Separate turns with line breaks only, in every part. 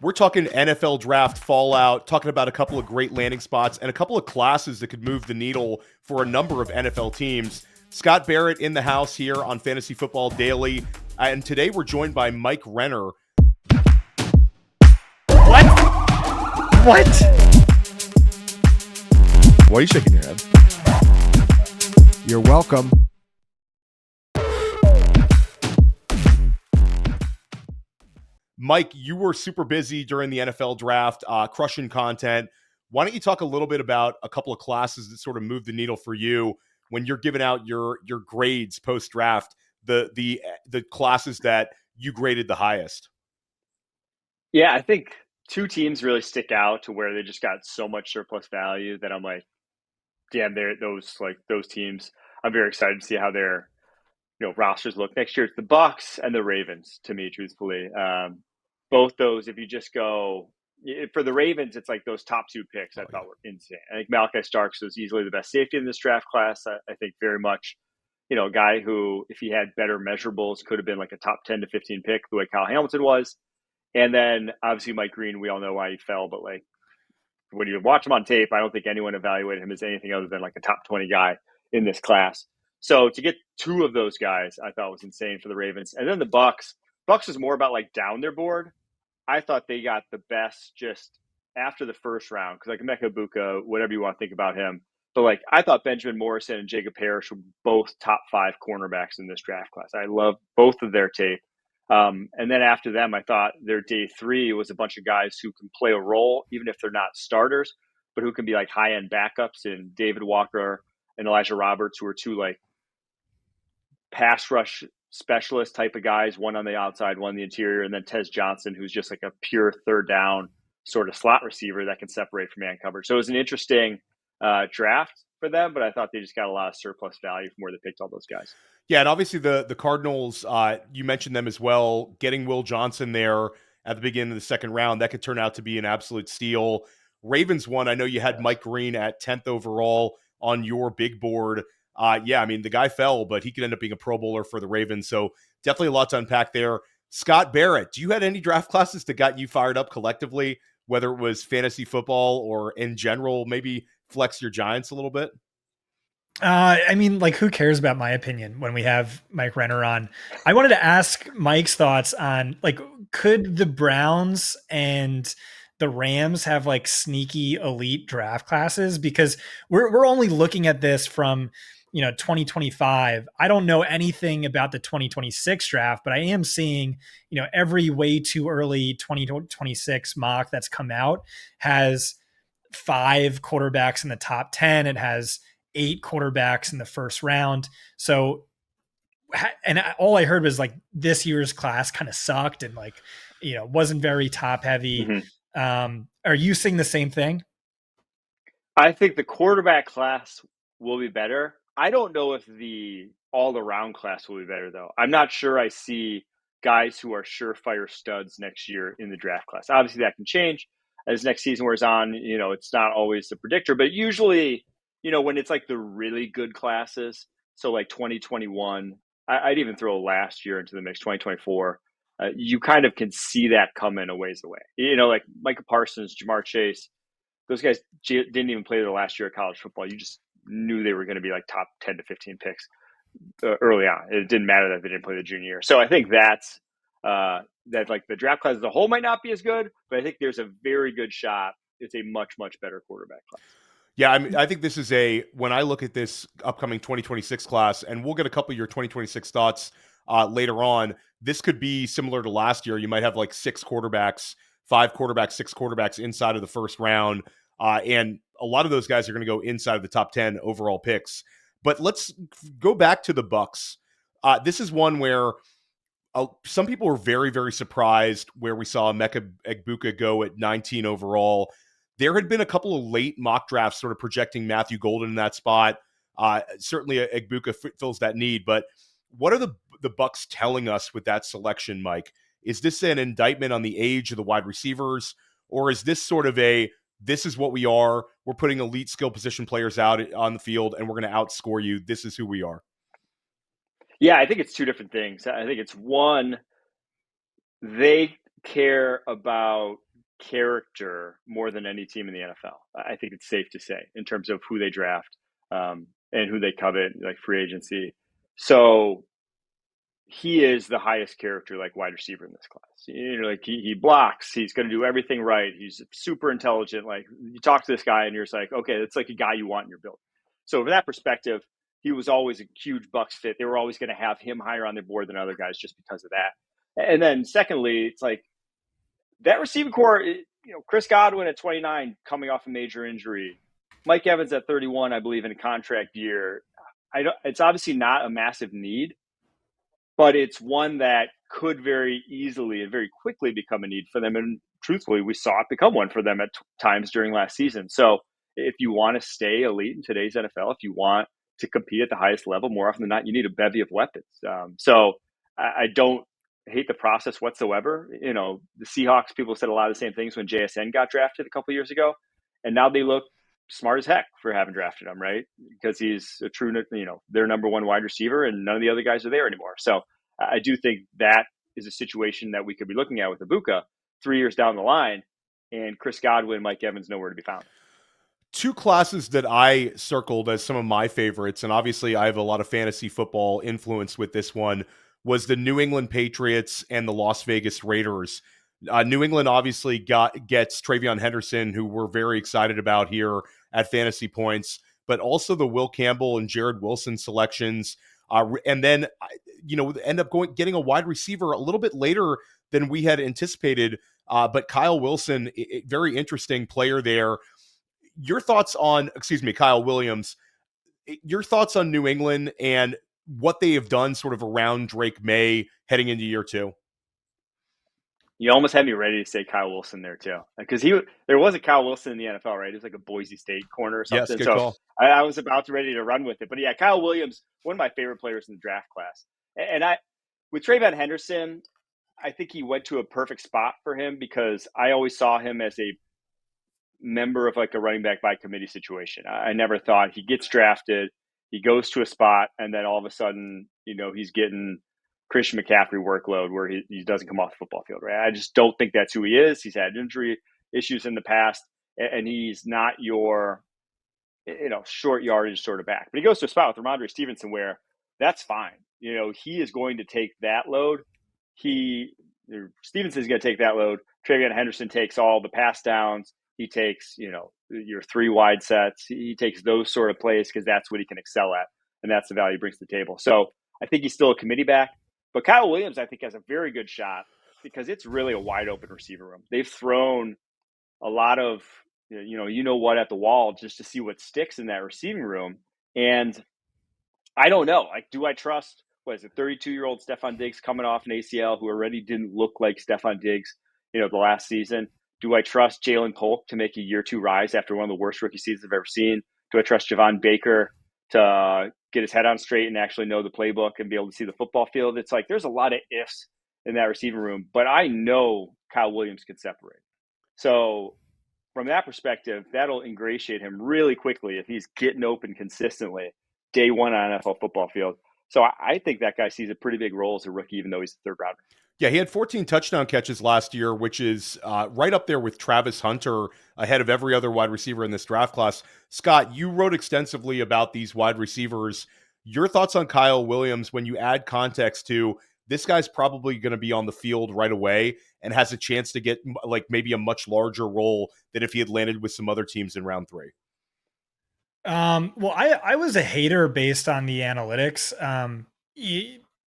We're talking NFL draft fallout, talking about a couple of great landing spots and a couple of classes that could move the needle for a number of NFL teams. Scott Barrett in the house here on Fantasy Football Daily. And today we're joined by Mike Renner.
What?
Why are you shaking your head? You're welcome.
Mike, you were super busy during the NFL draft, crushing content. Why don't you talk a little bit about a couple of classes that sort of move the needle for you when you're giving out your grades post-draft, the classes that you graded the highest?
Yeah, I think two teams really stick out to where they just got so much surplus value that I'm like, damn, those teams. I'm very excited to see how their rosters look next year. It's the Bucs and the Ravens, to me, truthfully. Both those, if you just go for the Ravens, it's like those top two picks I thought were insane. I think Malaki Starks was easily the best safety in this draft class. I think very much, a guy who, if he had better measurables, could have been like a top 10 to 15 pick, the way Kyle Hamilton was. And then obviously Mike Green, we all know why he fell, but like when you watch him on tape, I don't think anyone evaluated him as anything other than like a top 20 guy in this class. So to get two of those guys, I thought was insane for the Ravens. And then the Bucs was more about like down their board. I thought they got the best just after the first round because like Emeka Egbuka, whatever you want to think about him. But like I thought Benjamin Morrison and Jacob Parrish were both top 5 cornerbacks in this draft class. I love both of their tape. And then after them, I thought their day 3 was a bunch of guys who can play a role, even if they're not starters, but who can be like high-end backups in David Walker and Elijah Roberts, who are two like pass rush specialist type of guys, one on the outside, one on the interior, and then Tez Johnson, who's just like a pure third down sort of slot receiver that can separate from man coverage. So it was an interesting draft for them, but I thought they just got a lot of surplus value from where they picked all those guys.
Yeah, and obviously the Cardinals, you mentioned them as well, getting Will Johnson there at the beginning of the second round, that could turn out to be an absolute steal. Ravens one, I know you had Mike Green at 10th overall on your big board. Yeah, I mean, the guy fell, but he could end up being a Pro Bowler for the Ravens. So definitely a lot to unpack there. Scott Barrett, do you have any draft classes that got you fired up collectively, whether it was fantasy football or in general, maybe flex your Giants a little bit?
I mean, like, who cares about my opinion when we have Mike Renner on? I wanted to ask Mike's thoughts on, like, could the Browns and the Rams have like sneaky elite draft classes? Because we're only looking at this from 2025. I don't know anything about the 2026 draft, but I am seeing, every way too early 2026 mock that's come out has 5 quarterbacks in the top 10. It has 8 quarterbacks in the first round. So, and all I heard was like this year's class kind of sucked and like, wasn't very top heavy. Mm-hmm. Are you seeing the same thing?
I think the quarterback class will be better. I don't know if the all-around class will be better, though. I'm not sure I see guys who are surefire studs next year in the draft class. Obviously, that can change as next season wears on. It's not always the predictor, but usually, when it's like the really good classes, so like 2021, I'd even throw last year into the mix, 2024, you kind of can see that coming a ways away. Like Micah Parsons, Jamar Chase, those guys didn't even play their last year of college football. You just knew they were going to be like top 10 to 15 picks early on. It didn't matter that they didn't play the junior year. So I think that's that like the draft class as a whole might not be as good, but I think there's a very good shot it's a much, much better quarterback class.
Yeah, I mean, I think this is when I look at this upcoming 2026 class, and we'll get a couple of your 2026 thoughts later on, this could be similar to last year. You might have like 6 quarterbacks, 5 quarterbacks, 6 quarterbacks inside of the first round. And a lot of those guys are going to go inside of the top 10 overall picks. But let's go back to the Bucs. This is one where some people were very, very surprised where we saw Emeka Egbuka go at 19 overall. There had been a couple of late mock drafts sort of projecting Matthew Golden in that spot. Certainly Egbuka fills that need. But what are the Bucs telling us with that selection, Mike? Is this an indictment on the age of the wide receivers? Or is this sort of this is what we are. We're putting elite skill position players out on the field, and we're going to outscore you. This is who we are.
Yeah, I think it's 2 different things. I think it's one, they care about character more than any team in the NFL. I think it's safe to say in terms of who they draft and who they covet, like free agency. So he is the highest character, like wide receiver in this class. Like he blocks, he's going to do everything right. He's super intelligent. Like you talk to this guy and you're just like, okay, it's like a guy you want in your build. So from that perspective, he was always a huge Bucs fit. They were always going to have him higher on their board than other guys just because of that. And then secondly, it's like that receiving core, Chris Godwin at 29 coming off a major injury, Mike Evans at 31, I believe in a contract year. It's obviously not a massive need, but it's one that could very easily and very quickly become a need for them. And truthfully, we saw it become one for them at times during last season. So if you want to stay elite in today's NFL, if you want to compete at the highest level, more often than not, you need a bevy of weapons. So I don't hate the process whatsoever. The Seahawks, people said a lot of the same things when JSN got drafted a couple of years ago. And now they look smart as heck for having drafted him, right? Because he's a true, their number one wide receiver and none of the other guys are there anymore. So I do think that is a situation that we could be looking at with Egbuka 3 years down the line, and Chris Godwin, Mike Evans, nowhere to be found.
Two classes that I circled as some of my favorites, and obviously I have a lot of fantasy football influence with this one, was the New England Patriots and the Las Vegas Raiders. New England obviously gets TreVeyon Henderson, who we're very excited about here at Fantasy Points, but also the Will Campbell and Jared Wilson selections. And then, end up getting a wide receiver a little bit later than we had anticipated. But Kyle Wilson, very interesting player there. Kyle Williams, your thoughts on New England and what they have done sort of around Drake May heading into year two?
You almost had me ready to say Kyle Wilson there too, because there was a Kyle Wilson in the NFL, right? It was like a Boise State corner or something.
Yes, good
so
call.
I was ready to run with it, but yeah, Kyle Williams, one of my favorite players in the draft class, and with TreVeyon Henderson, I think he went to a perfect spot for him because I always saw him as a member of like a running back by committee situation. I never thought he gets drafted, he goes to a spot, and then all of a sudden, he's getting Christian McCaffrey workload where he doesn't come off the football field, right? I just don't think that's who he is. He's had injury issues in the past, and he's not your, short yardage sort of back. But he goes to a spot with Ramondre Stevenson where that's fine. He is going to take that load. Stevenson's going to take that load. TreVeyon Henderson takes all the pass downs. He takes, your 3 wide sets. He takes those sort of plays because that's what he can excel at, and that's the value he brings to the table. So I think he's still a committee back. But Kyle Williams, I think, has a very good shot because it's really a wide open receiver room. They've thrown a lot of, at the wall just to see what sticks in that receiving room. And I don't know. Like, do I trust, 32-year-old Stefon Diggs coming off an ACL who already didn't look like Stefon Diggs, the last season? Do I trust Jalen Polk to make a year 2 rise after one of the worst rookie seasons I've ever seen? Do I trust Javon Baker to get his head on straight and actually know the playbook and be able to see the football field? It's like there's a lot of ifs in that receiving room, but I know Kyle Williams could separate. So from that perspective, that'll ingratiate him really quickly if he's getting open consistently day one on an NFL football field. So I think that guy sees a pretty big role as a rookie, even though he's a 3rd rounder.
Yeah, he had 14 touchdown catches last year, which is right up there with Travis Hunter, ahead of every other wide receiver in this draft class. Scott, you wrote extensively about these wide receivers. Your thoughts on Kyle Williams when you add context to this guy's probably going to be on the field right away and has a chance to get like maybe a much larger role than if he had landed with some other teams in round 3?
Well, I was a hater based on the analytics.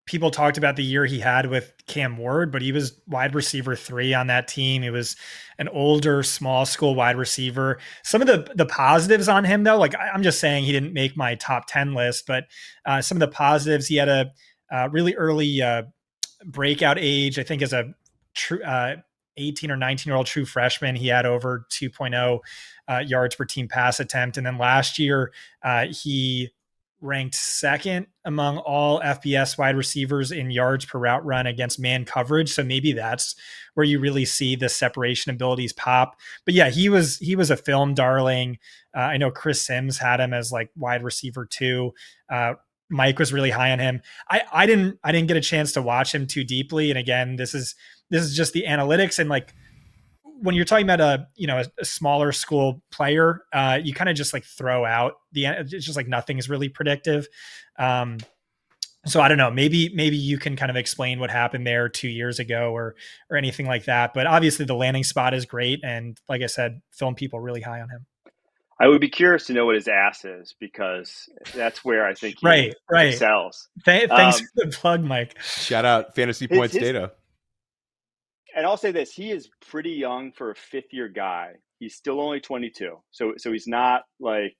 People talked about the year he had with Cam Ward, but he was wide receiver 3 on that team. He was an older, small school wide receiver. Some of the positives on him, though, like I'm just saying he didn't make my top 10 list, but some of the positives, he had a really early breakout age. I think as a true 18 or 19-year-old true freshman, he had over 2.0 yards per team pass attempt. And then last year, he ranked 2nd among all FBS wide receivers in yards per route run against man coverage. So maybe that's where you really see the separation abilities pop. But yeah, he was a film darling. I know Chris Sims had him as like wide receiver 2. Mike was really high on him. I didn't get a chance to watch him too deeply. And again, this is just the analytics, and like when you're talking about a smaller school player, you kind of just like throw out it's just like nothing is really predictive. So I don't know, maybe you can kind of explain what happened there 2 years ago or anything like that. But obviously the landing spot is great. And like I said, film people really high on him.
I would be curious to know what his ass is, because that's where I think he excels.
Thanks for the plug, Mike.
Shout out Fantasy Points Data.
And I'll say this, he is pretty young for a fifth-year guy. He's still only 22. So he's not like,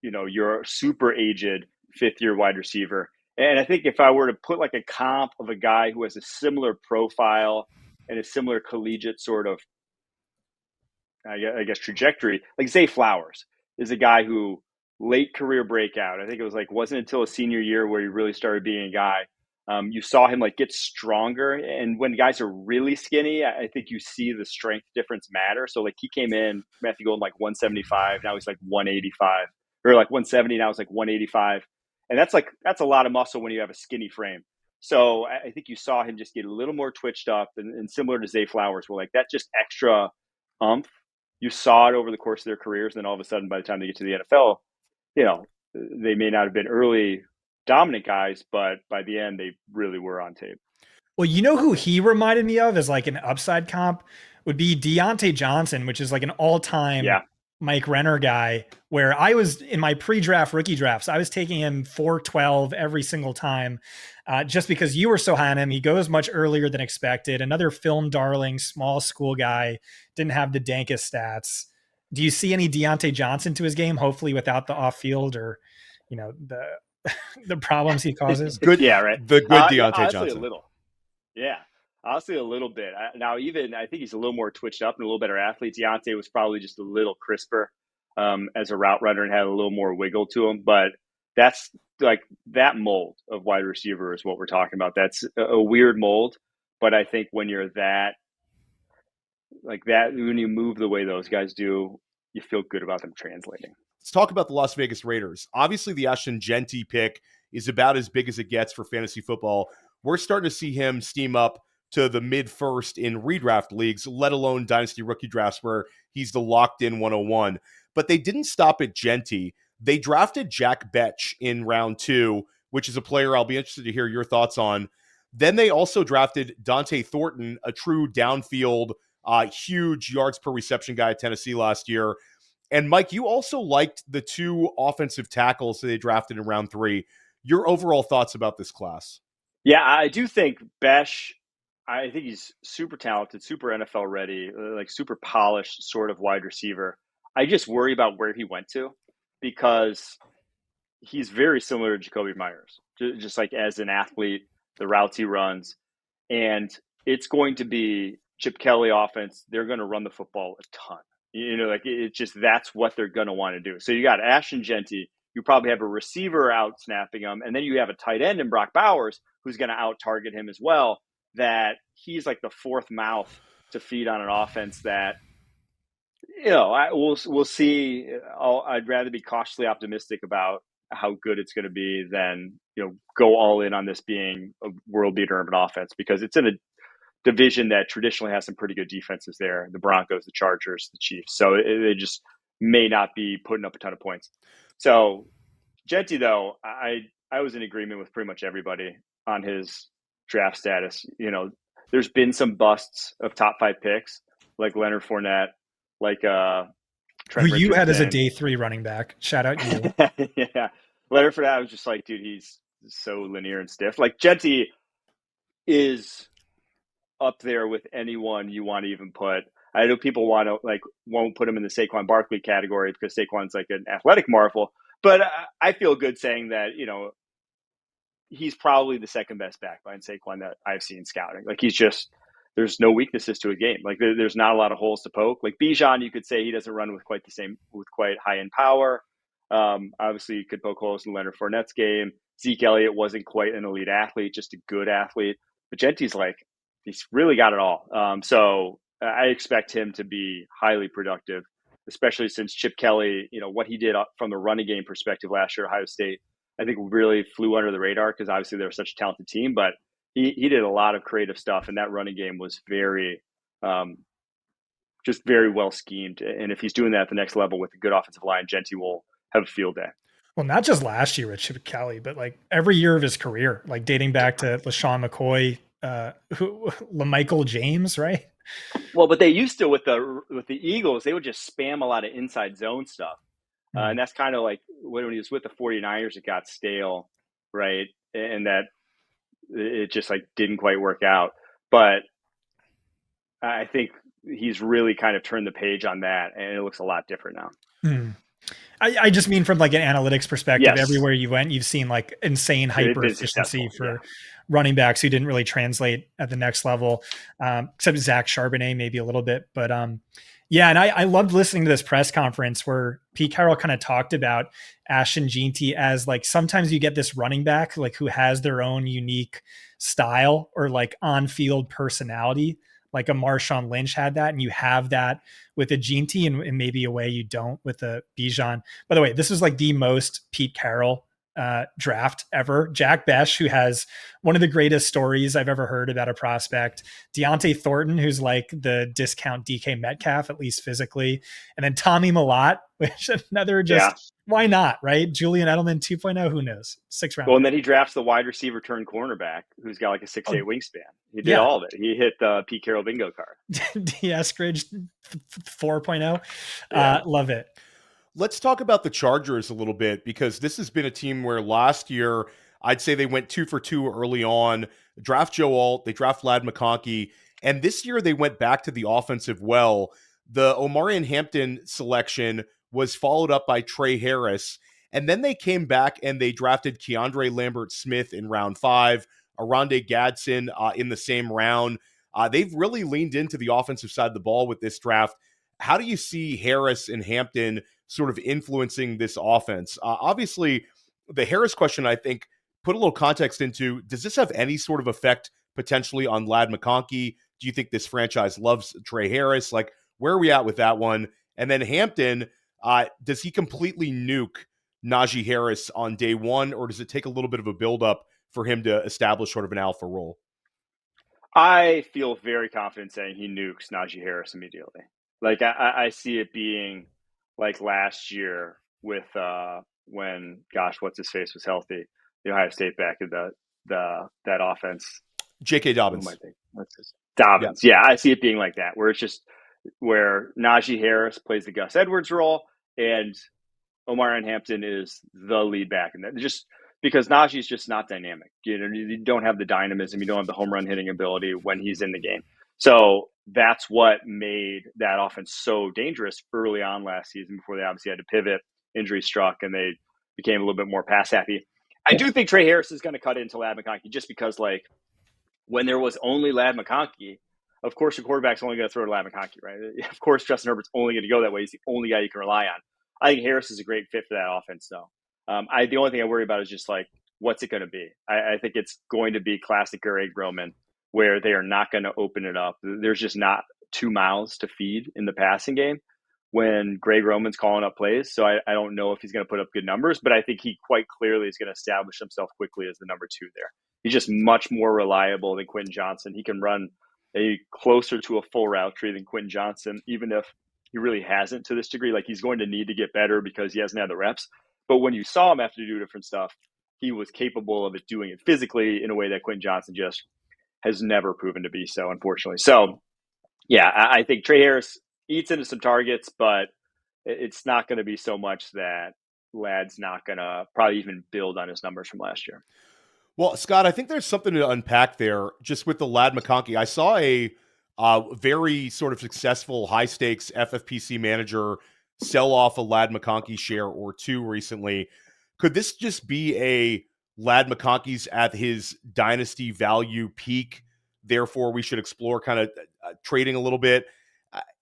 you're a super aged fifth-year wide receiver. And I think if I were to put like a comp of a guy who has a similar profile and a similar collegiate sort of, I guess, trajectory, like Zay Flowers is a guy who late career breakout. I think it was like, wasn't until a senior year where he really started being a guy. You saw him like get stronger. And when guys are really skinny, I think you see the strength difference matter. So like he came in, Matthew Golden, like 175. Now he's like 185, or like 170. Now it's like 185. And that's a lot of muscle when you have a skinny frame. So I think you saw him just get a little more twitched up, and similar to Zay Flowers, where like that just extra umph, you saw it over the course of their careers. And then all of a sudden, by the time they get to the NFL, they may not have been early dominant guys, but by the end, they really were on tape.
Well, you know who he reminded me of as like an upside comp would be Deontay Johnson, which is like an all-time Mike Renner guy, where I was in my pre-draft rookie drafts, I was taking him 412 every single time, just because you were so high on him. He goes much earlier than expected. Another film darling, small school guy, didn't have the dankest stats. Do you see any Deontay Johnson to his game? Hopefully without the off-field or, the problems he causes.
Good,
yeah, right.
The good Deontay Johnson.
A little, yeah. Honestly, a little bit. Now, even I think he's a little more twitched up and a little better athlete. Deontay was probably just a little crisper as a route runner and had a little more wiggle to him. But that's like that mold of wide receiver is what we're talking about. That's a weird mold. But I think when you're that, when you move the way those guys do, you feel good about them translating.
Let's talk about the Las Vegas Raiders. Obviously, the Ashton Jeanty pick is about as big as it gets for fantasy football. We're starting to see him steam up to the mid-first in redraft leagues, let alone dynasty rookie drafts where he's the locked-in 101. But they didn't stop at Jeanty. They drafted Jack Betch in round 2, which is a player I'll be interested to hear your thoughts on. Then they also drafted Dante Thornton, a true downfield, huge yards per reception guy at Tennessee last year. And Mike, you also liked the 2 offensive tackles that they drafted in round 3. Your overall thoughts about this class?
Yeah, I do think Betch, I think he's super talented, super NFL ready, like super polished sort of wide receiver. I just worry about where he went to, because he's very similar to Jacoby Myers, just like as an athlete, the routes he runs. And it's going to be Chip Kelly offense. They're going to run the football a ton. It's just that's what they're going to want to do. So you got Ashton Jeanty. You probably have a receiver out snapping him. And then you have a tight end in Brock Bowers who's going to out target him as well. That he's like the fourth mouth to feed on an offense that, we'll see. I'd rather be cautiously optimistic about how good it's going to be than, go all in on this being a world beater of an offense, because it's in a division that traditionally has some pretty good defenses there. The Broncos, the Chargers, the Chiefs. So they just may not be putting up a ton of points. So Jeanty, though, I was in agreement with pretty much everybody on his draft status. There's been some busts of top 5 picks, like Leonard Fournette, like Trent
who you
Richardson.
had as a day 3 running back. Shout out you.
Yeah, Leonard Fournette, I was just like, dude, he's so linear and stiff. Like Jeanty is up there with anyone you want to even put. I know people won't put him in the Saquon Barkley category because Saquon's like an athletic marvel, but I feel good saying that, he's probably the second best back behind Saquon that I've seen scouting. Like there's no weaknesses to a game. Like there's not a lot of holes to poke. Like Bijan, you could say he doesn't run with quite high end power. Obviously you could poke holes in Leonard Fournette's game. Zeke Elliott wasn't quite an elite athlete, just a good athlete. But Jeanty's he's really got it all. So I expect him to be highly productive, especially since Chip Kelly, what he did from the running game perspective last year at Ohio State, I think really flew under the radar because obviously they're such a talented team, but he did a lot of creative stuff, and that running game was very just very well schemed. And if he's doing that at the next level with a good offensive line, Jeanty will have a field day.
Well, not just last year with Chip Kelly, but like every year of his career, like dating back to LaShawn McCoy, LaMichael James, right?
Well, but they used to with the Eagles, they would just spam a lot of inside zone stuff. And that's kind of like when he was with the 49ers, it got stale, right? And that it just like didn't quite work out. But I think he's really kind of turned the page on that, and it looks a lot different now.
I just mean from like an analytics perspective,
Yes.
Everywhere you went, you've seen like insane hyper efficiency for running backs who didn't really translate at the next level, except Zach Charbonnet maybe a little bit. But yeah, and I loved listening to this press conference where Pete Carroll kind of talked about Ashton Jeanty as like sometimes you get this running back like who has their own unique style or like on-field personality. Like a Marshawn Lynch had that, and you have that with a Jeanty, and maybe a way you don't with a Bijan. By the way, this is like the most Pete Carroll draft ever. Jack Besh, who has one of the greatest stories I've ever heard about a prospect. Deontay Thornton, who's like the discount DK Metcalf, at least physically. And then Tommy Millott, which another why not, right? Julian Edelman 2.0, who knows? 6th round.
Well, and then he drafts the wide receiver turned cornerback who's got like a 6'8" wingspan. He did all of it. He hit the Pete Carroll bingo card.
D. Eskridge 4.0. Love it.
Let's talk about the Chargers a little bit, because this has been a team where last year, I'd say they went 2 for 2 early on. Draft Joe Alt, they draft Ladd McConkey, and this year they went back to the offensive well. The Omarion Hampton selection was followed up by Trey Harris, and then they came back and they drafted Keandre Lambert-Smith in round 5, Aronde Gadsden in the same round. They've really leaned into the offensive side of the ball with this draft. How do you see Harris and Hampton sort of influencing this offense? Obviously, the Harris question, I think, put a little context into, does this have any sort of effect potentially on Ladd McConkey? Do you think this franchise loves Trey Harris? Like, where are we at with that one? And then Hampton, does he completely nuke Najee Harris on day one, or does it take a little bit of a buildup for him to establish sort of an alpha role?
I feel very confident saying he nukes Najee Harris immediately. Like, I see it being like last year with when, what's his face was healthy, the Ohio State back in that offense.
J.K. Dobbins.
Dobbins. Yeah, I see it being like that, where it's just where Najee Harris plays the Gus Edwards role and Omarion Hampton is the lead back. And just because Najee's just not dynamic. You don't have the dynamism. You don't have the home run hitting ability when he's in the game. So that's what made that offense so dangerous early on last season before they obviously had to pivot, injury struck, and they became a little bit more pass happy. I do think Trey Harris is going to cut into Ladd McConkey just because, like, when there was only Ladd McConkey, of course your quarterback's only going to throw to Ladd McConkey, right? Of course Justin Herbert's only going to go that way. He's the only guy you can rely on. I think Harris is a great fit for that offense, though. The only thing I worry about is just, like, what's it going to be? I think it's going to be classic Greg Roman, where they are not going to open it up. There's just not 2 mouths to feed in the passing game when Greg Roman's calling up plays. So I don't know if he's going to put up good numbers, but I think he quite clearly is going to establish himself quickly as the number 2 there. He's just much more reliable than Quentin Johnson. He can run a closer to a full route tree than Quentin Johnson, even if he really hasn't to this degree. Like, he's going to need to get better because he hasn't had the reps. But when you saw him have to do different stuff, he was capable of doing it physically in a way that Quentin Johnson just has never proven to be so, unfortunately. So, yeah, I think Trey Harris eats into some targets, but it's not going to be so much that Ladd's not going to probably even build on his numbers from last year.
Well, Scott, I think there's something to unpack there just with the Ladd McConkey. I saw a very sort of successful high-stakes FFPC manager sell off a Ladd McConkey share or 2 recently. Could this just be a Ladd McConkey's at his dynasty value peak? Therefore, we should explore kind of trading a little bit.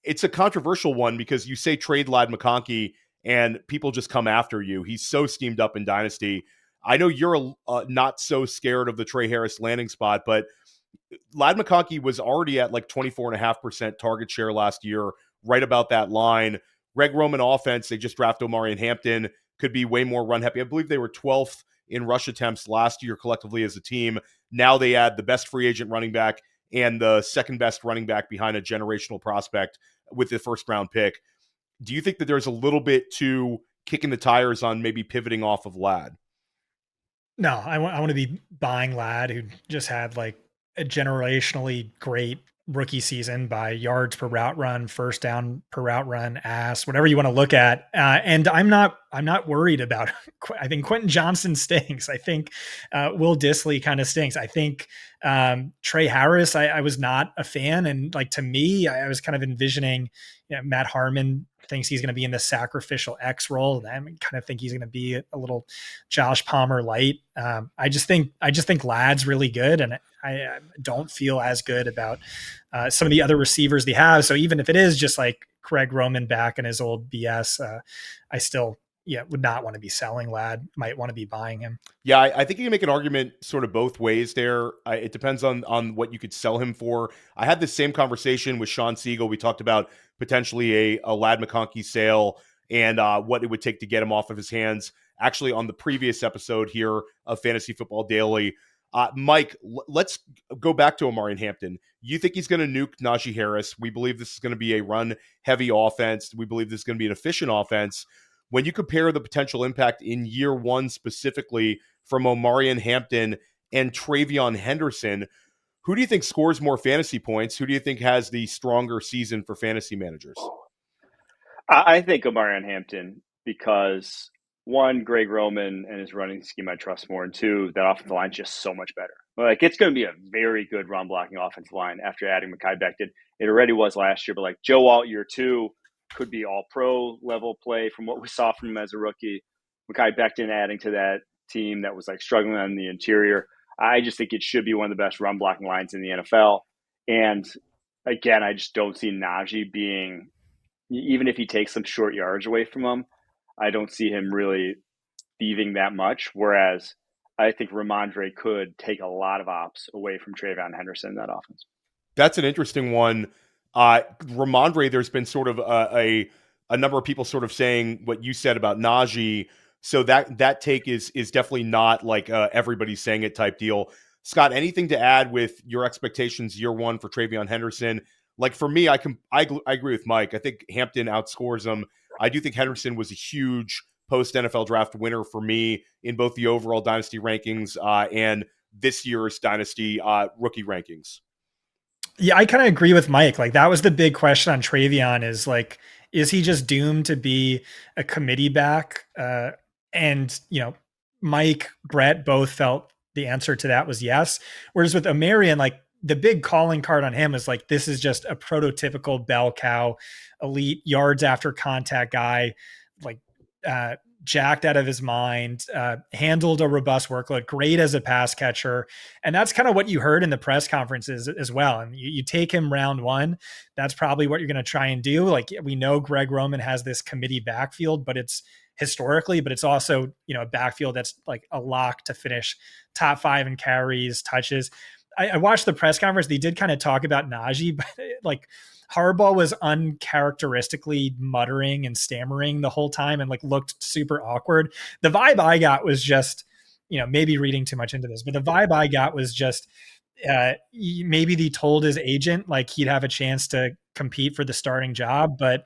It's a controversial one because you say trade Ladd McConkey and people just come after you. He's so steamed up in dynasty. I know you're not so scared of the Trey Harris landing spot, but Ladd McConkey was already at like 24.5% target share last year, right about that line. Greg Roman offense, they just drafted Omarion Hampton, could be way more run happy. I believe they were 12th in rush attempts last year collectively as a team. Now they add the best free agent running back and the second best running back behind a generational prospect with the first round pick. Do you think that there's a little bit too kicking the tires on maybe pivoting off of Ladd?
No, I want to be buying Ladd, who just had like a generationally great rookie season by yards per route run, first down per route run, whatever you want to look at. And I'm not worried about. I think Quentin Johnson stinks. I think Will Dissly kind of stinks. I think Trey Harris. I was not a fan, and like to me, I was kind of envisioning Matt Harmon thinks he's going to be in the sacrificial X role. I kind of think he's going to be a little Josh Palmer light. I just think Ladd's really good, and I don't feel as good about some of the other receivers they have. So even if it is just like Greg Roman back in his old BS, I still would not want to be selling Ladd. Might want to be buying him.
Yeah, I think you can make an argument sort of both ways there. It depends on what you could sell him for. I had this same conversation with Sean Siegel. We talked about potentially a Ladd McConkey sale and what it would take to get him off of his hands. Actually, on the previous episode here of Fantasy Football Daily, Mike, let's go back to Omarion Hampton. You think he's going to nuke Najee Harris? We believe this is going to be a run-heavy offense. We believe this is going to be an efficient offense. When you compare the potential impact in year one specifically from Omarion Hampton and TreVeyon Henderson, who do you think scores more fantasy points? Who do you think has the stronger season for fantasy managers?
I think Omarion Hampton because, one, Greg Roman and his running scheme I trust more, and two, that offensive line is just so much better. Like, it's going to be a very good run-blocking offensive line after adding Mekhi Becton. It already was last year, but like Joe Alt year two could be all-pro level play from what we saw from him as a rookie. Mekhi Becton adding to that team that was like struggling on the interior. I just think it should be one of the best run-blocking lines in the NFL. And again, I just don't see Najee being, even if he takes some short yards away from him, I don't see him really thieving that much. Whereas I think Ramondre could take a lot of ops away from TreVeyon Henderson in that offense.
That's an interesting one. Ramondre, there's been sort of a number of people sort of saying what you said about Najee. So that take is definitely not like everybody's saying it type deal. Scott, anything to add with your expectations year one for TreVeyon Henderson? Like for me, I agree with Mike. I think Hampton outscores him. I do think Henderson was a huge post NFL draft winner for me in both the overall Dynasty rankings and this year's Dynasty rookie rankings.
Yeah, I kind of agree with Mike. Like that was the big question on TreVeyon is like, is he just doomed to be a committee back? And Mike, Brett both felt the answer to that was yes. Whereas with Omarion, like the big calling card on him is like, this is just a prototypical bell cow, elite yards after contact guy, like jacked out of his mind, handled a robust workload, great as a pass catcher. And that's kind of what you heard in the press conferences as well. And you take him round one, that's probably what you're going to try and do. Like we know Greg Roman has this committee backfield, but it's also, a backfield that's like a lock to finish top 5 in carries, touches. I watched the press conference. They did kind of talk about Najee, but like Harbaugh was uncharacteristically muttering and stammering the whole time and like looked super awkward. The vibe I got was just, maybe reading too much into this, but the vibe I got was just maybe they told his agent like he'd have a chance to compete for the starting job. But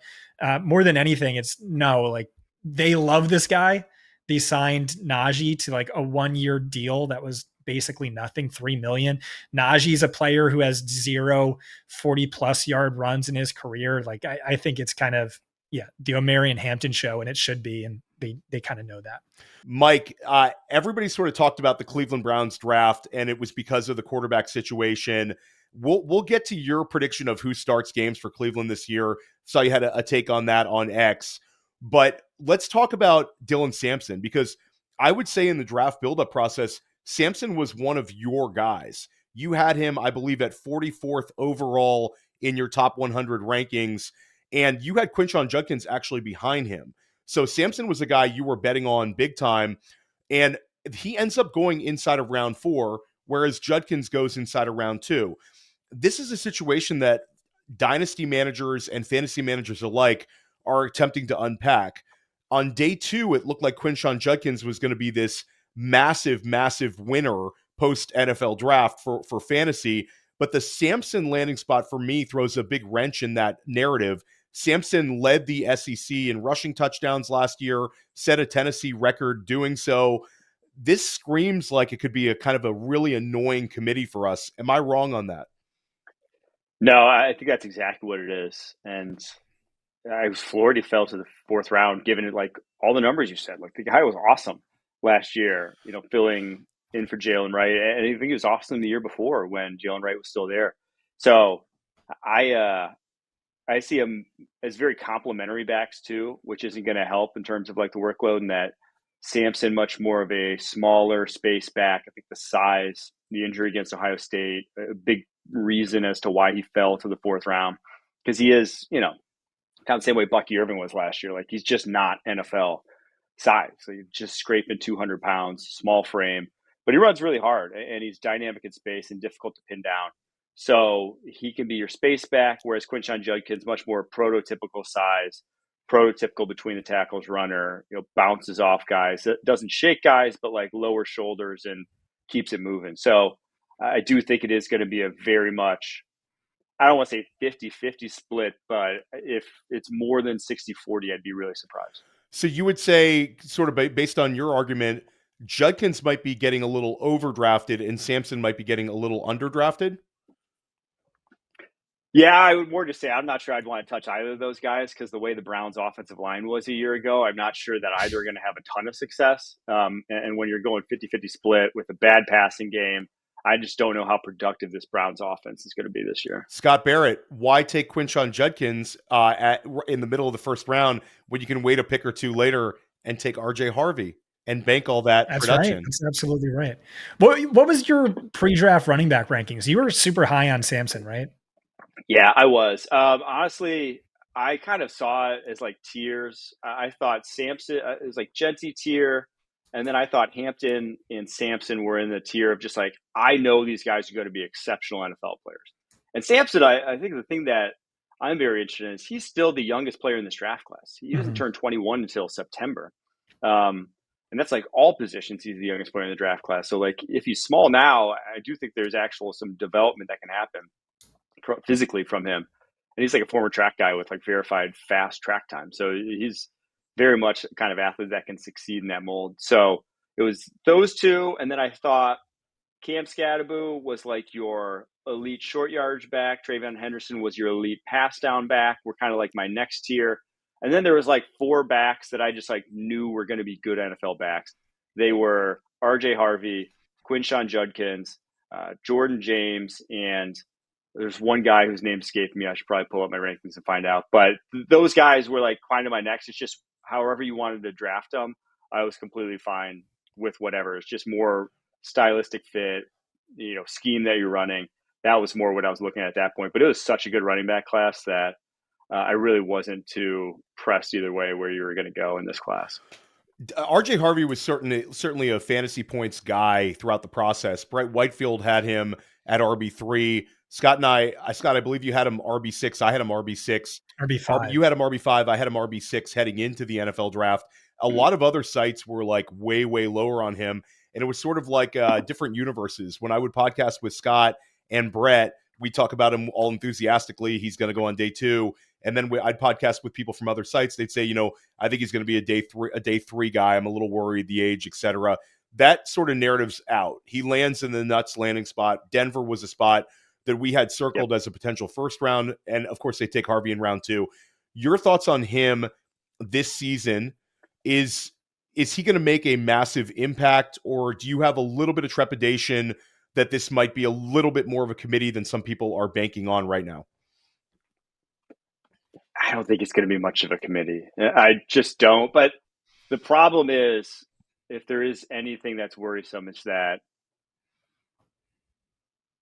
more than anything, it's no, like they love this guy. They signed Najee to like a 1-year deal that was basically nothing, $3 million. Najee's a player who has 0 40+ yard runs in his career. Like I think it's kind of, the Omarion Hampton show, and it should be. And they kind of know that.
Mike, everybody sort of talked about the Cleveland Browns draft, and it was because of the quarterback situation. We'll get to your prediction of who starts games for Cleveland this year. So you had a take on that on X. But let's talk about Dylan Sampson, because I would say in the draft buildup process, Sampson was one of your guys. You had him, I believe, at 44th overall in your top 100 rankings, and you had Quinshon Judkins actually behind him. So Sampson was a guy you were betting on big time, and he ends up going inside of round 4, whereas Judkins goes inside of round 2. This is a situation that dynasty managers and fantasy managers alike are attempting to unpack. On day 2, it looked like Quinshon Judkins was going to be this massive winner post NFL draft for fantasy. But the Sampson landing spot for me throws a big wrench in that narrative. Sampson led the SEC in rushing touchdowns last year, set a Tennessee record doing so. This screams like it could be a kind of a really annoying committee for us. Am I wrong on that?
No, I think that's exactly what it is. And I was floored he fell to the fourth round, given it like all the numbers you said. Like the guy was awesome last year, filling in for Jalen Wright. And I think he was awesome the year before when Jalen Wright was still there. So I see him as very complimentary backs too, which isn't going to help in terms of like the workload, and that Sampson much more of a smaller space back. I think the size, the injury against Ohio State, a big reason as to why he fell to the fourth round, because he is, kind of the same way Bucky Irving was last year. Like he's just not NFL size. So you're just scraping 200 pounds, small frame, but he runs really hard and he's dynamic in space and difficult to pin down. So he can be your space back, whereas Quinshon Judkins, much more prototypical size, prototypical between the tackles runner, bounces off guys, doesn't shake guys, but like lower shoulders and keeps it moving. So I do think it is going to be a very much, I don't want to say 50-50 split, but if it's more than 60-40, I'd be really surprised.
So you would say, sort of based on your argument, Judkins might be getting a little overdrafted and Sampson might be getting a little underdrafted?
Yeah, I would more just say I'm not sure I'd want to touch either of those guys, because the way the Browns' offensive line was a year ago, I'm not sure that either are going to have a ton of success. And when you're going 50-50 split with a bad passing game, I just don't know how productive this Browns offense is going to be this year.
Scott Barrett, why take Quinshon Judkins in the middle of the first round when you can wait a pick or two later and take RJ Harvey and bank all that production?
Right. That's absolutely right. What was your pre-draft running back rankings? You were super high on Sampson, right?
Yeah, I was. Honestly, I kind of saw it as like tiers. I thought Sampson is like Jeanty tier. And then I thought Hampton and Sampson were in the tier of just like, I know these guys are going to be exceptional NFL players. And Sampson, I think the thing that I'm very interested in is he's still the youngest player in this draft class. He doesn't turn 21 until September. And that's like all positions. He's the youngest player in the draft class. So like if he's small now, I do think there's some development that can happen physically from him. And he's like a former track guy with like verified fast track time. So he's very much kind of athlete that can succeed in that mold. So it was those two. And then I thought Cam Scadaboo was like your elite short yardage back. TreVeyon Henderson was your elite pass down back. We're kind of like my next tier. And then there was like four backs that I just like knew were going to be good NFL backs. They were RJ Harvey, Quinshon Judkins, Jordan James, and there's one guy whose name escaped me. I should probably pull up my rankings and find out. But those guys were like kind of my next. It's just however you wanted to draft them, I was completely fine with whatever. It's just more stylistic fit, scheme that you're running. That was more what I was looking at that point. But it was such a good running back class that I really wasn't too pressed either way where you were going to go in this class.
RJ Harvey was certainly a fantasy points guy throughout the process. Brett Whitefield had him at RB3. Scott, I believe you had him RB6. I had him RB6.
RB5.
You had him RB5. I had him RB6 heading into the NFL draft. A lot of other sites were like way, way lower on him. And it was sort of like different universes. When I would podcast with Scott and Brett, we talk about him all enthusiastically. He's going to go on day 2. And then I'd podcast with people from other sites. They'd say, I think he's going to be a day three guy. I'm a little worried, the age, etc. That sort of narrative's out. He lands in the nuts landing spot. Denver was a spot that we had circled as a potential first round. And of course, they take Harvey in round 2. Your thoughts on him this season? Is he going to make a massive impact, or do you have a little bit of trepidation that this might be a little bit more of a committee than some people are banking on right now?
I don't think it's going to be much of a committee. I just don't. But the problem is, if there is anything that's worrisome, it's that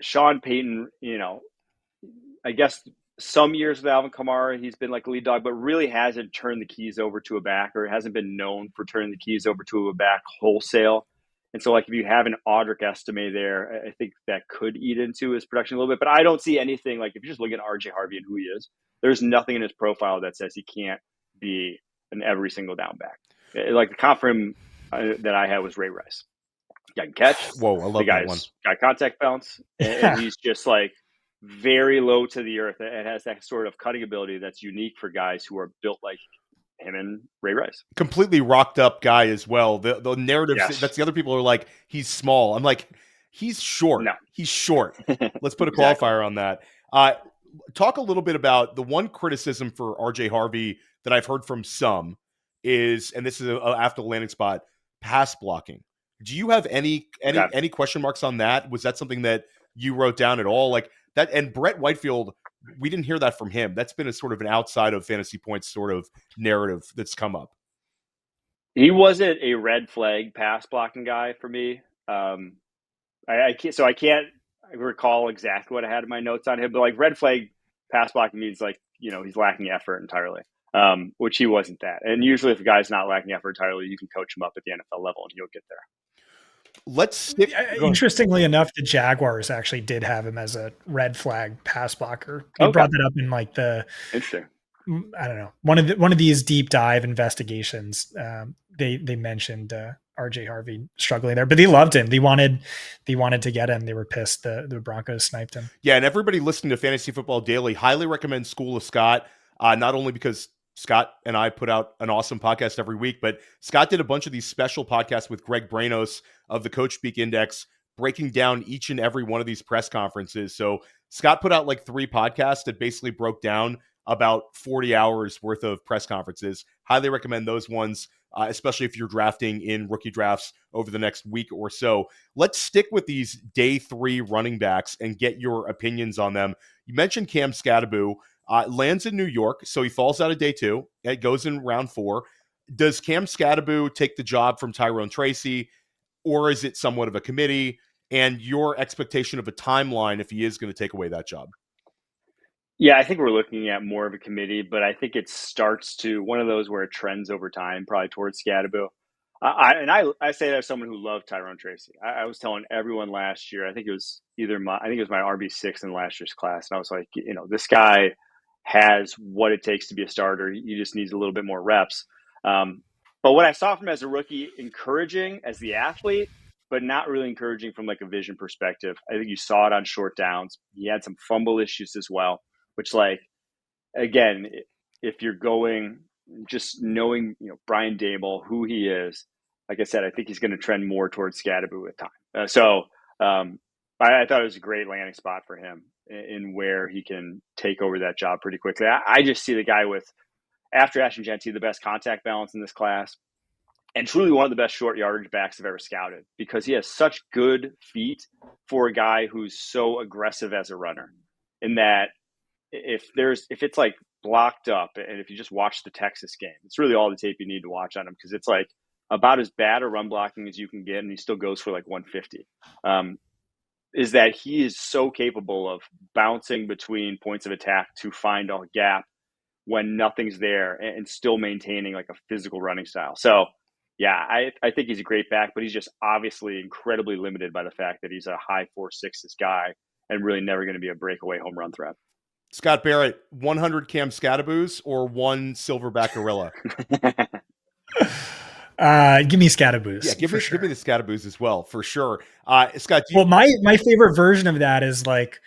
Sean Payton, I guess some years with Alvin Kamara, he's been like a lead dog, but really hasn't turned the keys over to a back, or hasn't been known for turning the keys over to a back wholesale. And so, like, if you have an Audric Estime there, I think that could eat into his production a little bit. But I don't see anything, like, if you just look at RJ Harvey and who he is, there's nothing in his profile that says he can't be an every single down back. Like, the comp for him that I had was Ray Rice. Guy can catch.
Whoa, I love that one.
Got contact balance. And he's just like very low to the earth. It has that sort of cutting ability that's unique for guys who are built like him and Ray Rice.
Completely rocked up guy as well. The narrative,
Yes.
that's the other people are like, he's small. I'm like, he's short.
No.
He's short. Let's put a
Exactly.
qualifier on that. Talk a little bit about the one criticism for RJ Harvey that I've heard from some is, and this is after the landing spot, pass blocking. Do you have any question marks on that? Was that something that you wrote down at all? Like that, and Brett Whitefield, we didn't hear that from him. That's been a sort of an outside of fantasy points sort of narrative that's come up.
He wasn't a red flag pass blocking guy for me. I can't recall exactly what I had in my notes on him, but like red flag pass blocking means like, he's lacking effort entirely, which he wasn't that. And usually if a guy's not lacking effort entirely, you can coach him up at the NFL level and he'll get there.
Interestingly enough, the Jaguars actually did have him as a red flag pass blocker. They brought that up in like the
interesting.
I don't know, one of these deep dive investigations. They mentioned RJ Harvey struggling there, but they loved him. They wanted to get him. They were pissed the Broncos sniped him.
Yeah, and everybody listening to Fantasy Football Daily, highly recommend School of Scott. Not only because Scott and I put out an awesome podcast every week, but Scott did a bunch of these special podcasts with Greg Branos of the Coach Speak Index, breaking down each and every one of these press conferences. So Scott put out like 3 podcasts that basically broke down about 40 hours worth of press conferences. Highly recommend those ones, especially if you're drafting in rookie drafts over the next week or so. Let's stick with these day 3 running backs and get your opinions on them. You mentioned Cam Skattebo. Lands in New York, so he falls out of day 2. It goes in round 4. Does Cam Skattebo take the job from Tyrone Tracy, or is it somewhat of a committee? And your expectation of a timeline if he is going to take away that job?
Yeah, I think we're looking at more of a committee, but I think it starts to one of those where it trends over time, probably towards Skattebo. I say that as someone who loved Tyrone Tracy. I was telling everyone last year, I think it was my RB6 in last year's class, and I was like, this guy has what it takes to be a starter. He just needs a little bit more reps. But what I saw from him as a rookie, encouraging as the athlete, but not really encouraging from like a vision perspective. I think you saw it on short downs. He had some fumble issues as well, which again, if you're going just knowing, Brian Daboll, who he is, like I said, I think he's going to trend more towards Skattebo with time. I thought it was a great landing spot for him in where he can take over that job pretty quickly. I just see the guy with, after Ashton Jeanty, the best contact balance in this class and truly one of the best short yardage backs I've ever scouted because he has such good feet for a guy who's so aggressive as a runner in that if it's like blocked up and if you just watch the Texas game, it's really all the tape you need to watch on him because it's like about as bad a run blocking as you can get and he still goes for like 150. Is that he is so capable of bouncing between points of attack to find a gap when nothing's there and still maintaining like a physical running style. So yeah, I think he's a great back, but he's just obviously incredibly limited by the fact that he's a high 4.6s guy and really never going to be a breakaway home run threat.
Scott Barrett, 100 Cam Skattebos or 1 silverback gorilla?
Give me Skattebos.
Yeah, give me the Skattebos as well, for sure. Scott,
my favorite version of that is like,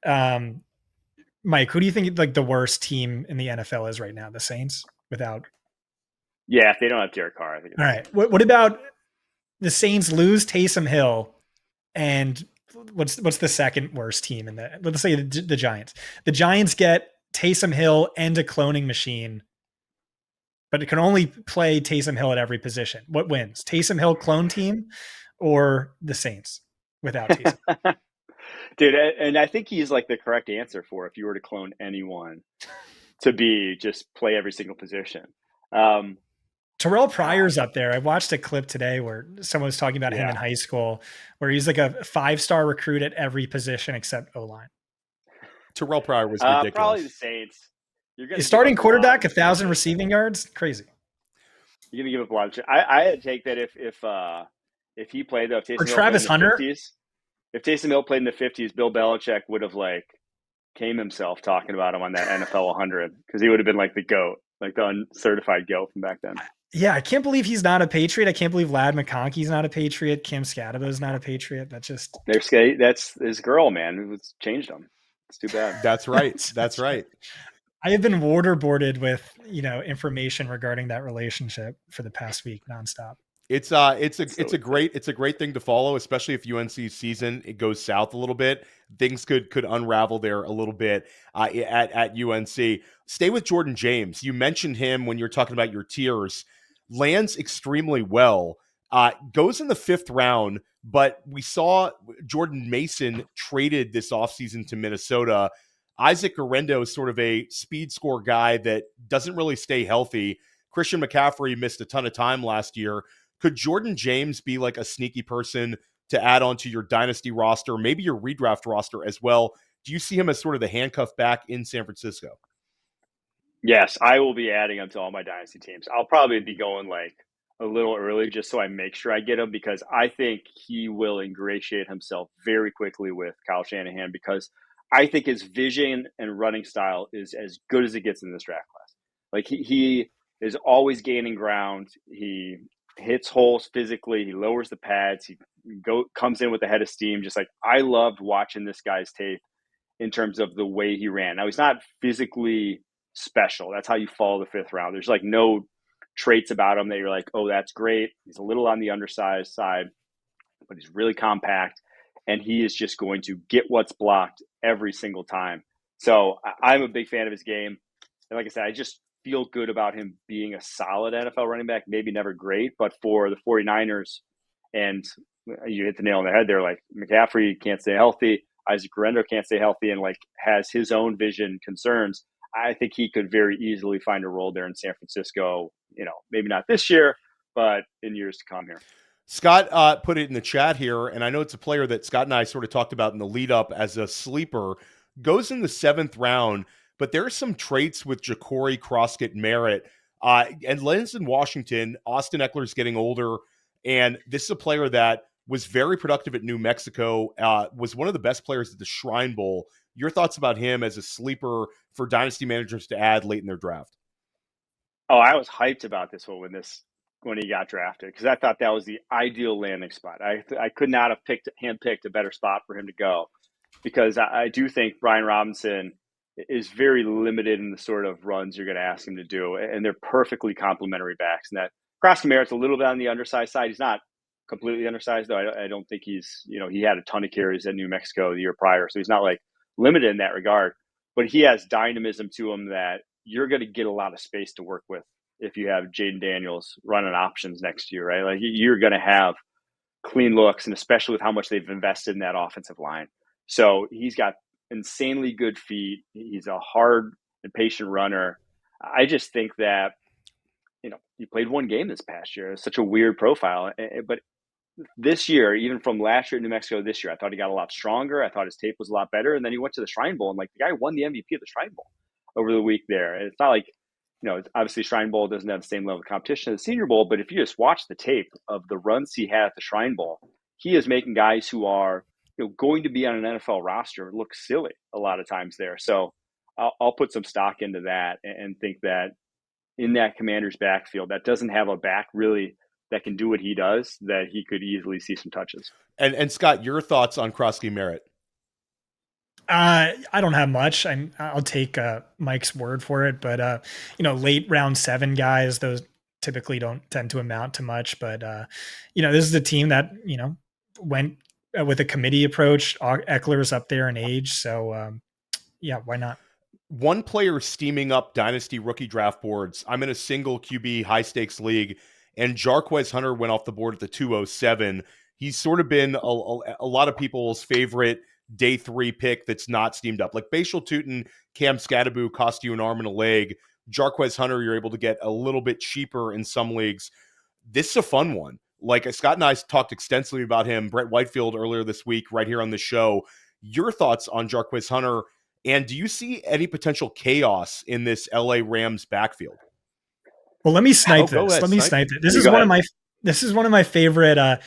Mike, who do you think like the worst team in the NFL is right now? The Saints without.
Yeah, if they don't have Derek Carr, I think.
All right. What about the Saints lose Taysom Hill, and what's the second worst team in the? Let's say the Giants. The Giants get Taysom Hill and a cloning machine, but it can only play Taysom Hill at every position. What wins? Taysom Hill clone team or the Saints without Taysom?
Dude, and I think he's like the correct answer for if you were to clone anyone to be just play every single position.
Terrell Pryor's up there. I watched a clip today where someone was talking about him in high school, where he's like a 5-star recruit at every position except O-line.
Terrell Pryor was ridiculous.
Probably the Saints.
His starting quarterback, 1,000 receiving yards, crazy.
You're gonna give up a lot of. I take that if he played though,
or Travis Hunter.
If Taysom Hill played in the 50s, Bill Belichick would have like came himself talking about him on that NFL 100 because he would have been like the GOAT, like the uncertified GOAT from back then.
Yeah, I can't believe he's not a Patriot. I can't believe Ladd McConkey's not a Cam Skattebo's not a Patriot. That's just
that's his girl, man. It's changed him. It's too bad.
That's right. That's right.
I have been waterboarded with, information regarding that relationship for the past week nonstop.
It's a great thing to follow, especially if UNC's season it goes south a little bit. Things could unravel there a little bit at UNC. Stay with Jordan James. You mentioned him when you're talking about your tiers. Lands extremely well. Goes in the 5th round, but we saw Jordan Mason traded this offseason to Minnesota. Isaac Guerrero is sort of a speed score guy that doesn't really stay healthy. Christian McCaffrey missed a ton of time last year. Could Jordan James be like a sneaky person to add on to your dynasty roster, maybe your redraft roster as well? Do you see him as sort of the handcuff back in San Francisco?
Yes, I will be adding him to all my dynasty teams. I'll probably be going like a little early just so I make sure I get him, because I think he will ingratiate himself very quickly with Kyle Shanahan, because I think his vision and running style is as good as it gets in this draft class. Like he is always gaining ground. He hits holes physically. He lowers the pads. He comes in with a head of steam. Just like, I loved watching this guy's tape in terms of the way he ran. Now, he's not physically special. That's how you follow the 5th round. There's like no traits about him that you're like, oh, that's great. He's a little on the undersized side, but he's really compact, and he is just going to get what's blocked every single time. So I'm a big fan of his game. And like I said, I just feel good about him being a solid NFL running back, maybe never great, but for the 49ers, and you hit the nail on the head there, like McCaffrey can't stay healthy, Isaac Guerrero can't stay healthy, and like has his own vision concerns. I think he could very easily find a role there in San Francisco, maybe not this year, but in years to come here.
Scott put it in the chat here, and I know it's a player that Scott and I sort of talked about in the lead up as a sleeper. Goes in the 7th round, but there are some traits with Jacory Croskey-Merritt and lands in Washington. Austin Eckler's getting older, and this is a player that was very productive at New Mexico, was one of the best players at the Shrine Bowl. Your thoughts about him as a sleeper for dynasty managers to add late in their draft?
Oh, I was hyped about this one when he got drafted, because I thought that was the ideal landing spot. I could not have handpicked a better spot for him to go, because I do think Brian Robinson is very limited in the sort of runs you're going to ask him to do, and they're perfectly complementary backs. And that Croskey-Merritt's a little bit on the undersized side. He's not completely undersized, though. I don't think he's, he had a ton of carries at New Mexico the year prior, so he's not like limited in that regard. But he has dynamism to him that you're going to get a lot of space to work with if you have Jaden Daniels running options next year, right? Like, you're going to have clean looks, and especially with how much they've invested in that offensive line. So he's got insanely good feet. He's a hard and patient runner. I just think that, he played one game this past year. It's such a weird profile. But this year, even from last year at New Mexico this year, I thought he got a lot stronger. I thought his tape was a lot better. And then he went to the Shrine Bowl, and like, the guy won the MVP of the Shrine Bowl over the week there. And it's not like, obviously Shrine Bowl doesn't have the same level of competition as the Senior Bowl, but if you just watch the tape of the runs he had at the Shrine Bowl, he is making guys who are going to be on an NFL roster look silly a lot of times there. So I'll put some stock into that and think that in that Commanders backfield that doesn't have a back really that can do what he does, that he could easily see some touches.
And Scott, your thoughts on Croskey-Merritt?
I don't have much. I'll take Mike's word for it, but late round 7 guys, those typically don't tend to amount to much. But this is a team that went with a committee approach. Eckler's up there in age, so why not?
One player steaming up dynasty rookie draft boards. I'm in a single QB high stakes league, and Jarquez Hunter went off the board at the 207. He's sort of been a lot of people's favorite day 3 pick that's not steamed up. Like Bashal Tutin, Cam Scadaboo cost you an arm and a leg. Jarquez Hunter, you're able to get a little bit cheaper in some leagues. This is a fun one. Like Scott and I talked extensively about him, Brett Whitefield earlier this week, right here on the show. Your thoughts on Jarquez Hunter, and do you see any potential chaos in this LA Rams backfield?
Well, let me snipe this. Let me snipe it. This is one of my favorite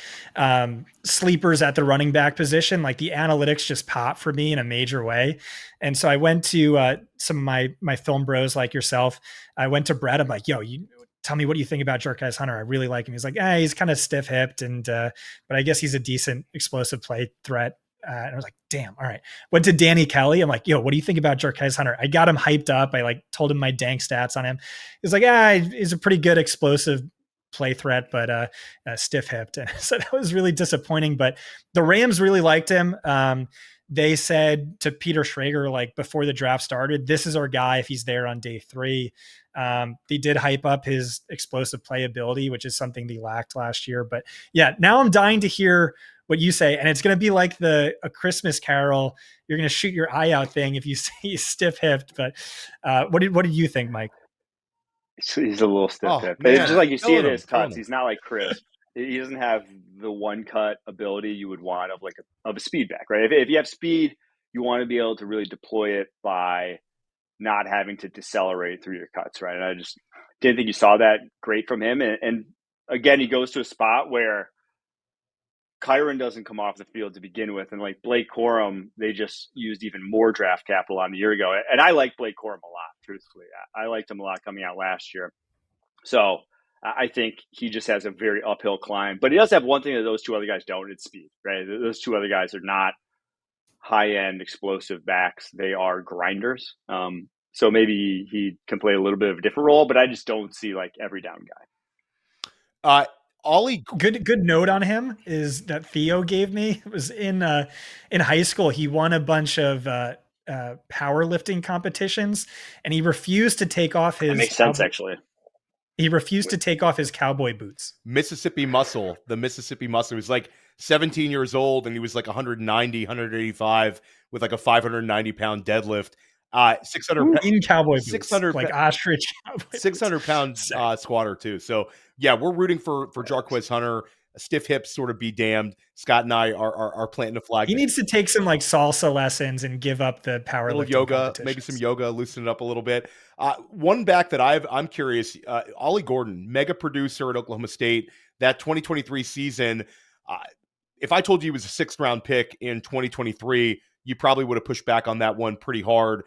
sleepers at the running back position. Like, the analytics just pop for me in a major way. And so I went to some of my film bros like yourself. I went to Brett. I'm like, yo, you tell me what you think about Jarquez Hunter. I really like him. He's like, he's kind of stiff hipped, and but I guess he's a decent explosive play threat And I was like, damn, all right. Went to Danny Kelly. I'm like, yo, what do you think about Jarquez Hunter? I got him hyped up. I like told him my dank stats on him. He's like, he's a pretty good explosive play threat, but stiff hipped. And so that was really disappointing. But the Rams really liked him. They said to Peter Schrager, like before the draft started, this is our guy if he's there on day 3. They did hype up his explosive playability, which is something they lacked last year. But yeah, now I'm dying to hear what you say. And it's going to be like a Christmas Carol. You're going to shoot your eye out thing if you say he's stiff hipped. But what did you think, Mike?
He's a little stiff hipped. It's just like you see it in his cuts. He's not like crisp. He doesn't have the one cut ability you would want of like a speed back, right? If you have speed, you want to be able to really deploy it by not having to decelerate through your cuts, right? And I just didn't think you saw that great from him. And again, he goes to a spot where Kyron doesn't come off the field to begin with. And like Blake Corum, they just used even more draft capital on a year ago. And I like Blake Corum a lot, truthfully. I liked him a lot coming out last year. So I think he just has a very uphill climb. But he does have one thing that those two other guys don't. It's speed, right? Those two other guys are not high-end explosive backs. They are grinders. So maybe he can play a little bit of a different role, but I just don't see like every down guy.
Ollie, good note on him is that Theo gave me. It was in high school. He won a bunch of powerlifting competitions, and he refused to take off his.
That makes sense, actually.
He refused to take off his cowboy boots.
Mississippi Muscle. He was like 17 years old, and he was like 190, 185 with like a 590-pound deadlift. 600
in cowboy boots,
600
like ostrich.
600-pound squatter too. So yeah, we're rooting for Jarquez Hunter. Stiff hips, sort of be damned. Scott and I are planting a flag.
He needs to take some like salsa lessons and give up the powerlifting
yoga, maybe some yoga, loosen it up a little bit. One back that I'm curious, Ollie Gordon, mega producer at Oklahoma State, that 2023 season. If I told you he was a 6th round pick in 2023, you probably would have pushed back on that one pretty hard.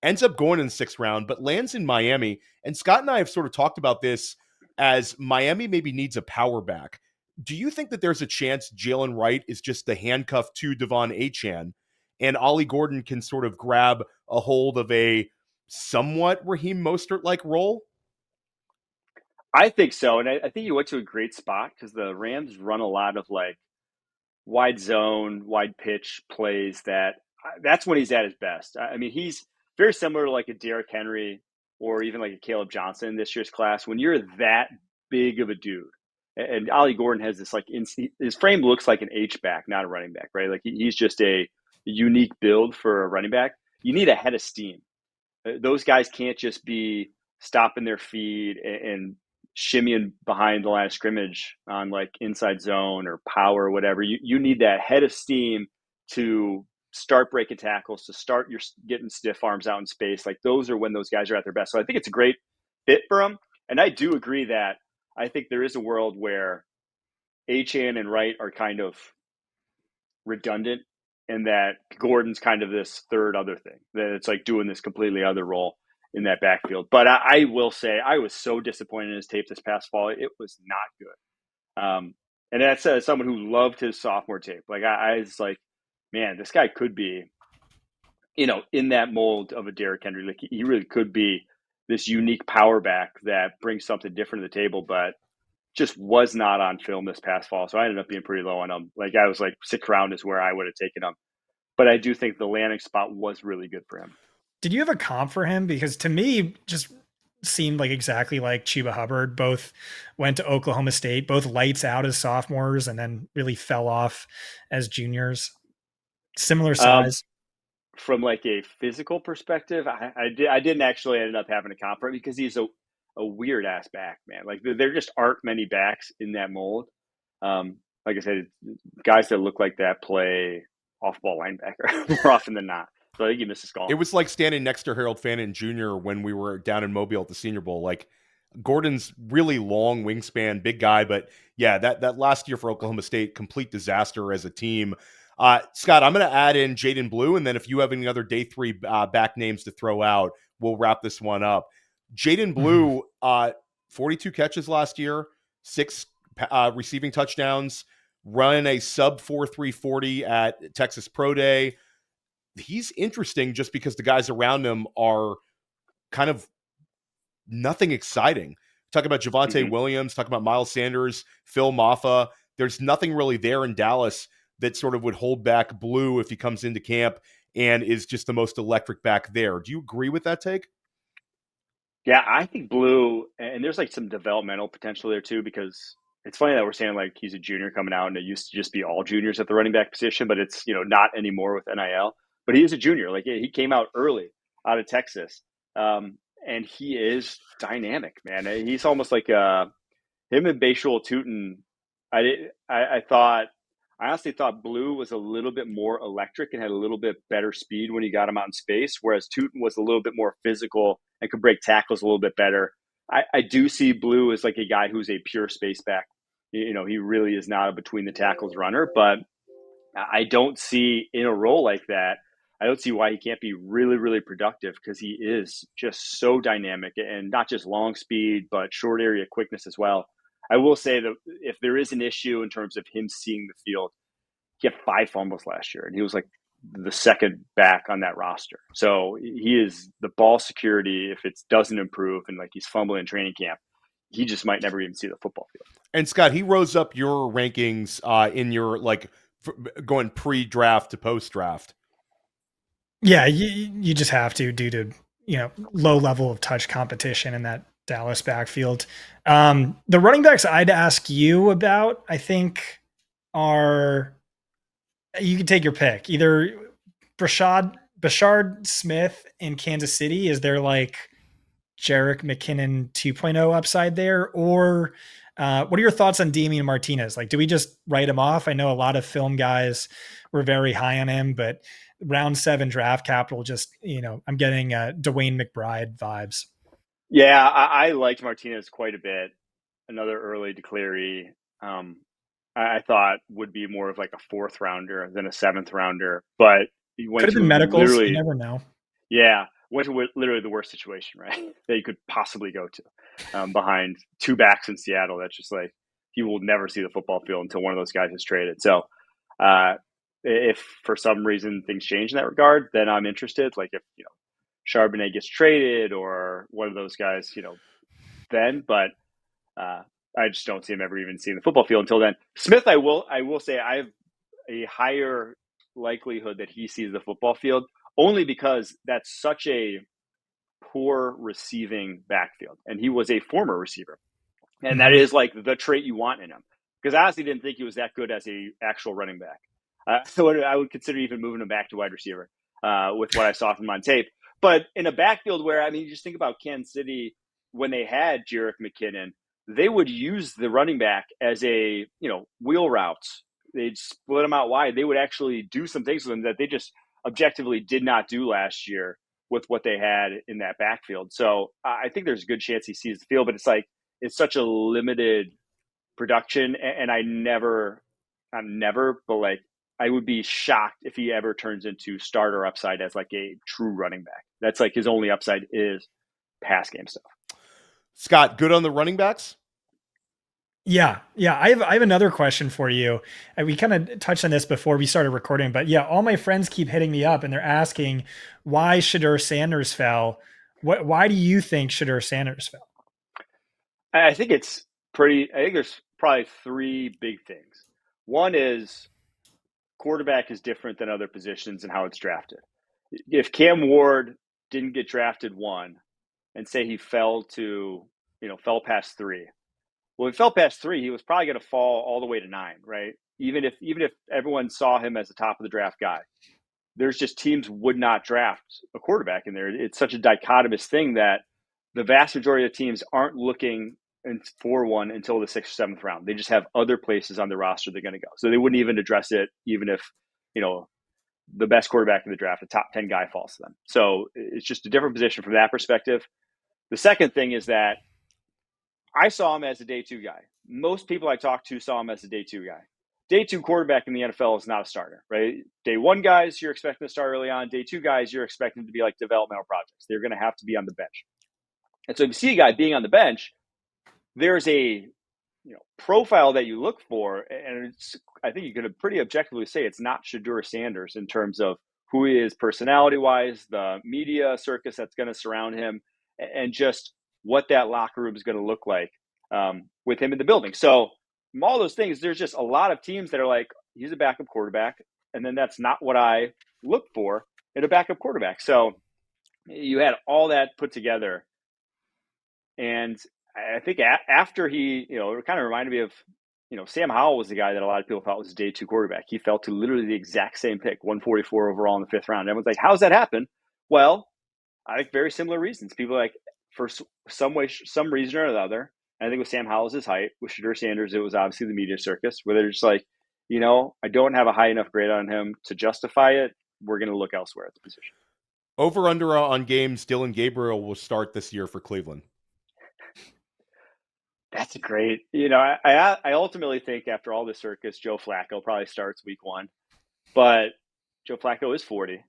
Ends up going in the 6th round, but lands in Miami. And Scott and I have sort of talked about this as Miami maybe needs a power back. Do you think that there's a chance Jalen Wright is just the handcuff to Devon Achane and Ollie Gordon can sort of grab a hold of a somewhat Raheem Mostert-like role?
I think so. And I think you went to a great spot because the Rams run a lot of like wide zone, wide pitch plays that's when he's at his best. I mean, he's very similar to like a Derrick Henry or even like a Caleb Johnson in this year's class. When you're that big of a dude, and Ollie Gordon has this like his frame looks like an H-back, not a running back, right? Like he's just a unique build for a running back. You need a head of steam. Those guys can't just be stopping their feet and shimmying behind the line of scrimmage on like inside zone or power or whatever. You need that head of steam to start breaking tackles, to start your getting stiff arms out in space. Like those are when those guys are at their best. So I think it's a great fit for them. And I do agree that I think there is a world where Achane and Wright are kind of redundant and that Gordon's kind of this third other thing, that it's like doing this completely other role in that backfield. But I will say I was so disappointed in his tape this past fall. It was not good. And that's someone who loved his sophomore tape. Like I was like, man, this guy could be, in that mold of a Derrick Henry. Like he really could be this unique power back that brings something different to the table, but just was not on film this past fall. So I ended up being pretty low on him. Like I was like 6th round is where I would have taken him. But I do think the landing spot was really good for him.
Did you have a comp for him? Because to me, just seemed like exactly like Chuba Hubbard. Both went to Oklahoma State, both lights out as sophomores and then really fell off as juniors. Similar size.
From like a physical perspective, I didn't actually end up having a comp for him because he's a weird ass back, man. Like there just aren't many backs in that mold. Like I said, guys that look like that play off ball linebacker more often than not. So I think he missed his call.
It was like standing next to Harold Fannin Jr. when we were down in Mobile at the Senior Bowl. Like Gordon's really long wingspan, big guy, but yeah, that last year for Oklahoma State, complete disaster as a team. Scott, I'm going to add in Jaydon Blue, and then if you have any other day 3 back names to throw out, we'll wrap this one up. Jaydon Blue, 42 catches last year, 6 receiving touchdowns. run a sub 4.340 at Texas Pro Day. He's interesting just because the guys around him are kind of nothing exciting. Talk about Javonte Williams, talk about Miles Sanders, Phil Maffa. There's nothing really there in Dallas that sort of would hold back Blue if he comes into camp and is just the most electric back there. Do you agree with that take?
Yeah, I think Blue, and there's like some developmental potential there too, because it's funny that we're saying like he's a junior coming out and it used to just be all juniors at the running back position, but it's, not anymore with NIL. But he is a junior. Like he came out early out of Texas. And he is dynamic, man. He's almost like him and Bashul Tutin. I honestly thought Blue was a little bit more electric and had a little bit better speed when he got him out in space, whereas Tutin was a little bit more physical and could break tackles a little bit better. I do see Blue as like a guy who's a pure space back. He really is not a between the tackles runner, but I don't see in a role like that, I don't see why he can't be really, really productive because he is just so dynamic and not just long speed, but short area quickness as well. I will say that if there is an issue in terms of him seeing the field, he had 5 fumbles last year and he was like the second back on that roster. So he is the ball security. If it doesn't improve and like he's fumbling in training camp, he just might never even see the football field.
And Scott, he rose up your rankings in your going pre-draft to post-draft.
Yeah, you just have to due to, low level of touch competition in that Dallas backfield. The running backs I'd ask you about, I think, are, you can take your pick. Either Brashard Smith in Kansas City, is there like Jerick McKinnon 2.0 upside there? Or what are your thoughts on Damien Martinez? Like, do we just write him off? I know a lot of film guys were very high on him, but round 7 draft capital, just, I'm getting Dwayne McBride vibes.
Yeah, I liked Martinez quite a bit. Another early declaree. I thought would be more of like a 4th rounder than a 7th rounder, but he went
could have
to
been medicals. You never know.
Yeah, went to literally the worst situation, right, that you could possibly go to, behind 2 backs in Seattle. That's just like he will never see the football field until one of those guys is traded. So, if for some reason things change in that regard, then I'm interested. Like if Charbonnet gets traded or one of those guys, then. But I just don't see him ever even seeing the football field until then. Smith, I will say I have a higher likelihood that he sees the football field only because that's such a poor receiving backfield, and he was a former receiver, and that is like the trait you want in him. Because I honestly didn't think he was that good as a actual running back. So I would consider even moving him back to wide receiver with what I saw from him on tape. But in a backfield where, you just think about Kansas City when they had Jerick McKinnon, they would use the running back as a, wheel routes. They'd split them out wide. They would actually do some things with them that they just objectively did not do last year with what they had in that backfield. So I think there's a good chance he sees the field, but it's such a limited production. And but I would be shocked if he ever turns into starter upside as like a true running back. That's like his only upside is pass game stuff.
Scott, good on the running backs?
Yeah. I have another question for you. We kind of touched on this before we started recording, but yeah, all my friends keep hitting me up and they're asking why Shedeur Sanders fell. Why do you think Shedeur Sanders fell?
I think there's probably 3 big things. One is quarterback is different than other positions and how it's drafted. If Cam Ward didn't get drafted 1 and say he fell past 3, well, if he fell past 3, he was probably going to fall all the way to 9, right? Even if everyone saw him as the top of the draft guy, there's just teams would not draft a quarterback in there. It's such a dichotomous thing that the vast majority of teams aren't looking for one until the 6th or 7th round. They just have other places on the roster they're going to go. So they wouldn't even address it, even if, the best quarterback in the draft, the top 10 guy falls to them. So it's just a different position from that perspective. The second thing is that I saw him as a day 2 guy. Most people I talked to saw him as a day 2 guy. Day 2 quarterback in the NFL is not a starter, right? Day 1 guys, you're expecting to start early on. Day 2 guys, you're expecting to be like developmental projects. They're going to have to be on the bench. And so if you see a guy being on the bench, there's a profile that you look for, and I think you can pretty objectively say it's not Shedeur Sanders in terms of who he is personality-wise, the media circus that's going to surround him, and just what that locker room is going to look like with him in the building. So from all those things, there's just a lot of teams that are like, he's a backup quarterback, and then that's not what I look for in a backup quarterback. So you had all that put together, and I think after he, it kind of reminded me of, Sam Howell was the guy that a lot of people thought was a day 2 quarterback. He fell to literally the exact same pick, 144 overall in the 5th round. Everyone's like, how's that happen? Well, I think very similar reasons. People are like, for some reason or another, I think with Sam Howell, his height. With Shedeur Sanders, it was obviously the media circus, where they're just like, I don't have a high enough grade on him to justify it. We're going to look elsewhere at the position.
Over under on games Dillon Gabriel will start this year for Cleveland.
That's a great, I ultimately think after all this circus, Joe Flacco probably starts week 1. But Joe Flacco is 40,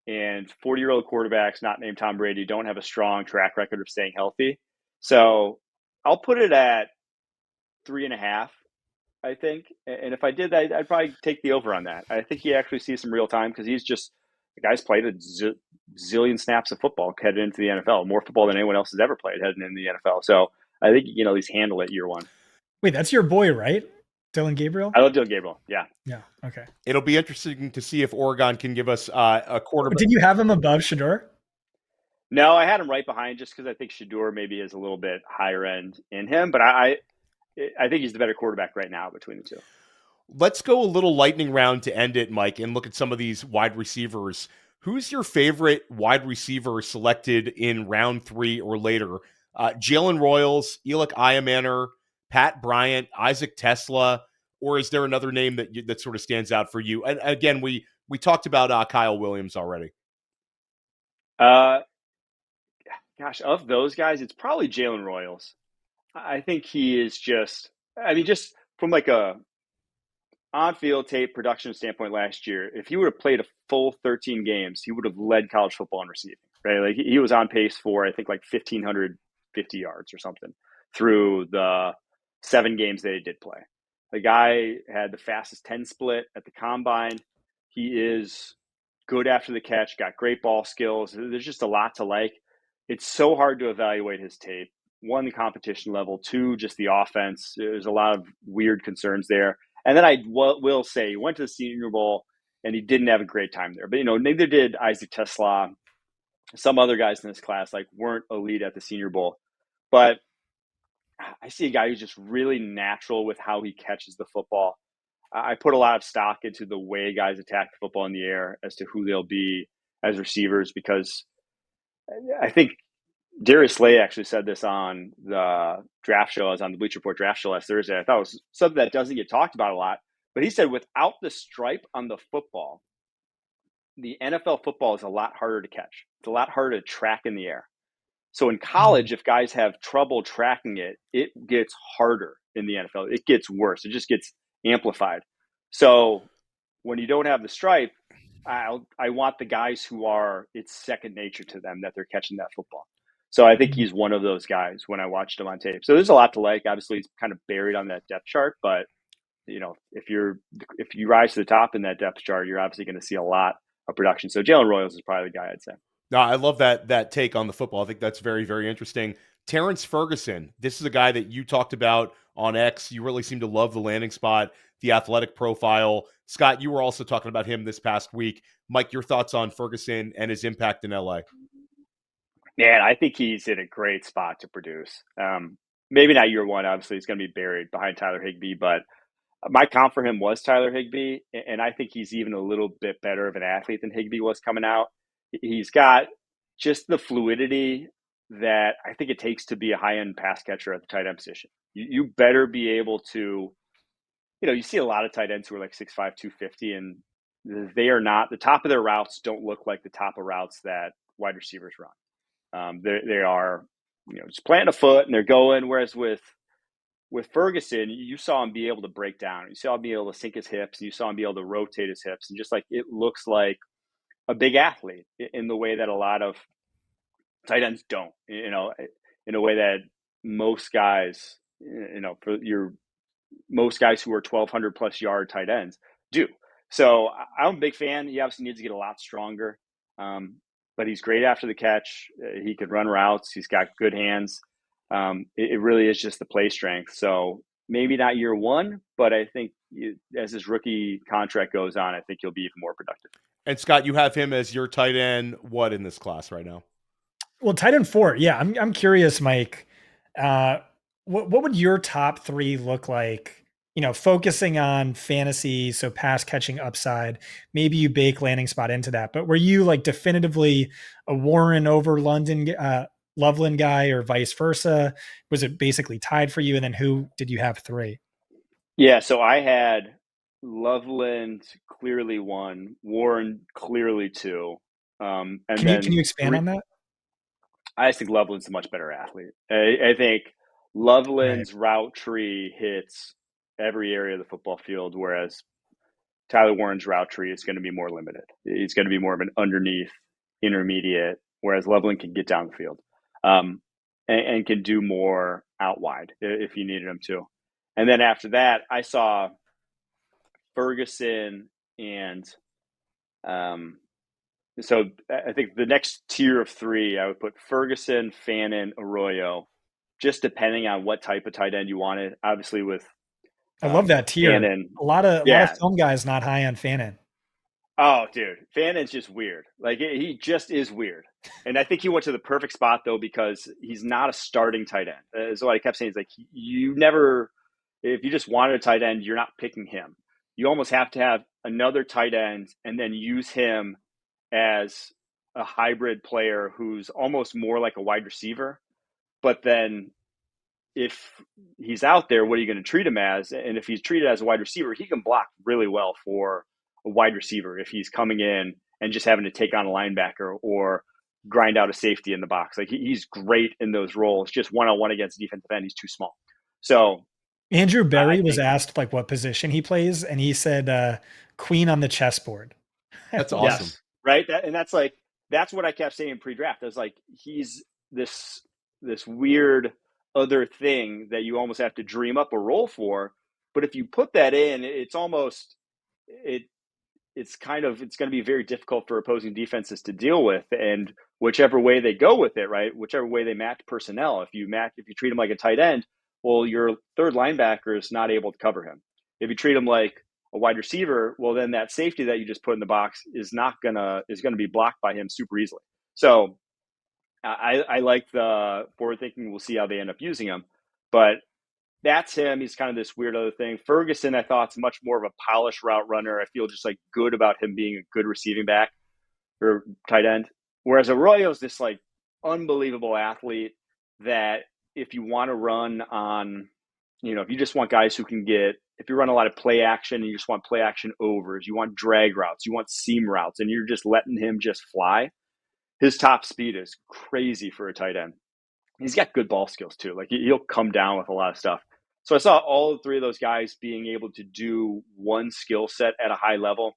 and 40-year-old quarterbacks not named Tom Brady don't have a strong track record of staying healthy. So I'll put it at 3.5, I think. And if I did that, I'd probably take the over on that. I think he actually sees some real time because he's just, the guy's played a zillion snaps of football headed into the NFL, more football than anyone else has ever played heading into the NFL. So I think, he's handled it year 1.
Wait, that's your boy, right? Dillon Gabriel?
I love Dillon Gabriel. Yeah.
Yeah. Okay.
It'll be interesting to see if Oregon can give us a quarterback.
Did you have him above Shedeur?
No, I had him right behind just because I think Shedeur maybe is a little bit higher end in him, but I think he's the better quarterback right now between the two.
Let's go a little lightning round to end it, Mike, and look at some of these wide receivers. Who's your favorite wide receiver selected in round 3 or later? Jalen Royals, Elic Iamaner, Pat Bryant, Isaac Tesla, or is there another name that sort of stands out for you? And again, we talked about Kyle Williams already.
Gosh, of those guys, it's probably Jalen Royals. I think he is just from like a on-field tape production standpoint last year, if he would have played a full 13 games, he would have led college football in receiving, right? Like he was on pace for, I think, like 1,550 yards or something through the 7 games that he did play. The guy had the fastest 10 split at the combine. He is good after the catch, got great ball skills. There's just a lot to like. It's so hard to evaluate his tape. 1, the competition level. 2, just the offense. There's a lot of weird concerns there. And then I will say he went to the Senior Bowl and he didn't have a great time there. But, neither did Isaac Tesla. Some other guys in this class weren't elite at the Senior Bowl. But I see a guy who's just really natural with how he catches the football. I put a lot of stock into the way guys attack the football in the air as to who they'll be as receivers, because I think Darius Slay actually said this on the draft show. I was on the Bleacher Report draft show last Thursday. I thought it was something that doesn't get talked about a lot. But he said without the stripe on the football, the NFL football is a lot harder to catch. It's a lot harder to track in the air. So in college, if guys have trouble tracking it, it gets harder in the NFL. It gets worse. It just gets amplified. So when you don't have the stripe, I want the guys who are, it's second nature to them that they're catching that football. So I think he's one of those guys when I watched him on tape. So there's a lot to like. Obviously, he's kind of buried on that depth chart, but if you rise to the top in that depth chart, you're obviously going to see a lot of production. So Jalen Royals is probably the guy I'd say.
No, I love that take on the football. I think that's very, very interesting. Terrance Ferguson, this is a guy that you talked about on X. You really seem to love the landing spot, the athletic profile. Scott, you were also talking about him this past week. Mike, your thoughts on Ferguson and his impact in LA?
Man, I think he's in a great spot to produce. Maybe not year 1. Obviously, he's going to be buried behind Tyler Higbee, but my comp for him was Tyler Higbee, and I think he's even a little bit better of an athlete than Higbee was coming out. He's got just the fluidity that I think it takes to be a high-end pass catcher at the tight end position. You better be able to, you see a lot of tight ends who are like 6'5", 250, and they are not, the top of their routes don't look like the top of routes that wide receivers run. They are, just planting a foot and they're going. Whereas with Ferguson, you saw him be able to break down. You saw him be able to sink his hips. And you saw him be able to rotate his hips. And just like, it looks like a big athlete in the way that a lot of tight ends don't, in a way that most guys for your most guys who are 1,200 plus yard tight ends do. So I'm a big fan. He obviously needs to get a lot stronger, but he's great after the catch. He can run routes. He's got good hands. It really is just the play strength. So maybe not year one, but I think as his rookie contract goes on, I think he'll be even more productive.
And Scott, you have him as your tight end. What in this class right now?
Well, tight end 4. Yeah, I'm curious, Mike. What would your top 3 look like? Focusing on fantasy, so pass catching upside. Maybe you bake landing spot into that, but were you like definitively a Warren over Loveland guy, or vice versa? Was it basically tied for you? And then who did you have 3?
Yeah, so I had Loveland clearly 1, Warren clearly 2. And
can you expand on that?
I just think Loveland's a much better athlete. I think Loveland's route tree hits every area of the football field, whereas Tyler Warren's route tree is going to be more limited. He's going to be more of an underneath intermediate, whereas Loveland can get down the field and can do more out wide if you needed him to. And then after that, I saw Ferguson and so I think the next tier of 3, I would put Ferguson, Fannin, Arroyo, just depending on what type of tight end you wanted. Obviously with
I love that tier.
Fannin,
a lot of film guys not high on Fannin.
Oh, dude, Fannin's just weird. Like he just is weird. And I think he went to the perfect spot though, because he's not a starting tight end. So what I kept saying is like, you never, if you just wanted a tight end, you're not picking him. You almost have to have another tight end and then use him as a hybrid player who's almost more like a wide receiver. But then if he's out there, what are you going to treat him as? And if he's treated as a wide receiver, he can block really well for a wide receiver if he's coming in and just having to take on a linebacker or grind out a safety in the box. Like he's great in those roles. Just one-on-one against a defensive end, he's too small. So
Andrew Berry was asked like what position he plays, and he said queen on the chessboard.
That's awesome.
Yes, right? That's what I kept saying pre-draft. I was like, he's this weird other thing that you almost have to dream up a role for. But if you put that in, it's almost it's going to be very difficult for opposing defenses to deal with. And whichever way they go with it, right? Whichever way they match personnel, if you treat him like a tight end, well, your third linebacker is not able to cover him. If you treat him like a wide receiver, well, then that safety that you just put in the box is going to be blocked by him super easily. So I like the forward thinking. We'll see how they end up using him, but that's him. He's kind of this weird other thing. Ferguson, I thought, is much more of a polished route runner. I feel just like good about him being a good receiving back or tight end. Whereas Arroyo is this like unbelievable athlete that if you want to run on, if you just want guys who can if you run a lot of play action and you just want play action overs, you want drag routes, you want seam routes, and you're just letting him just fly, his top speed is crazy for a tight end. He's got good ball skills too. Like he'll come down with a lot of stuff. So I saw all 3 of those guys being able to do one skill set at a high level.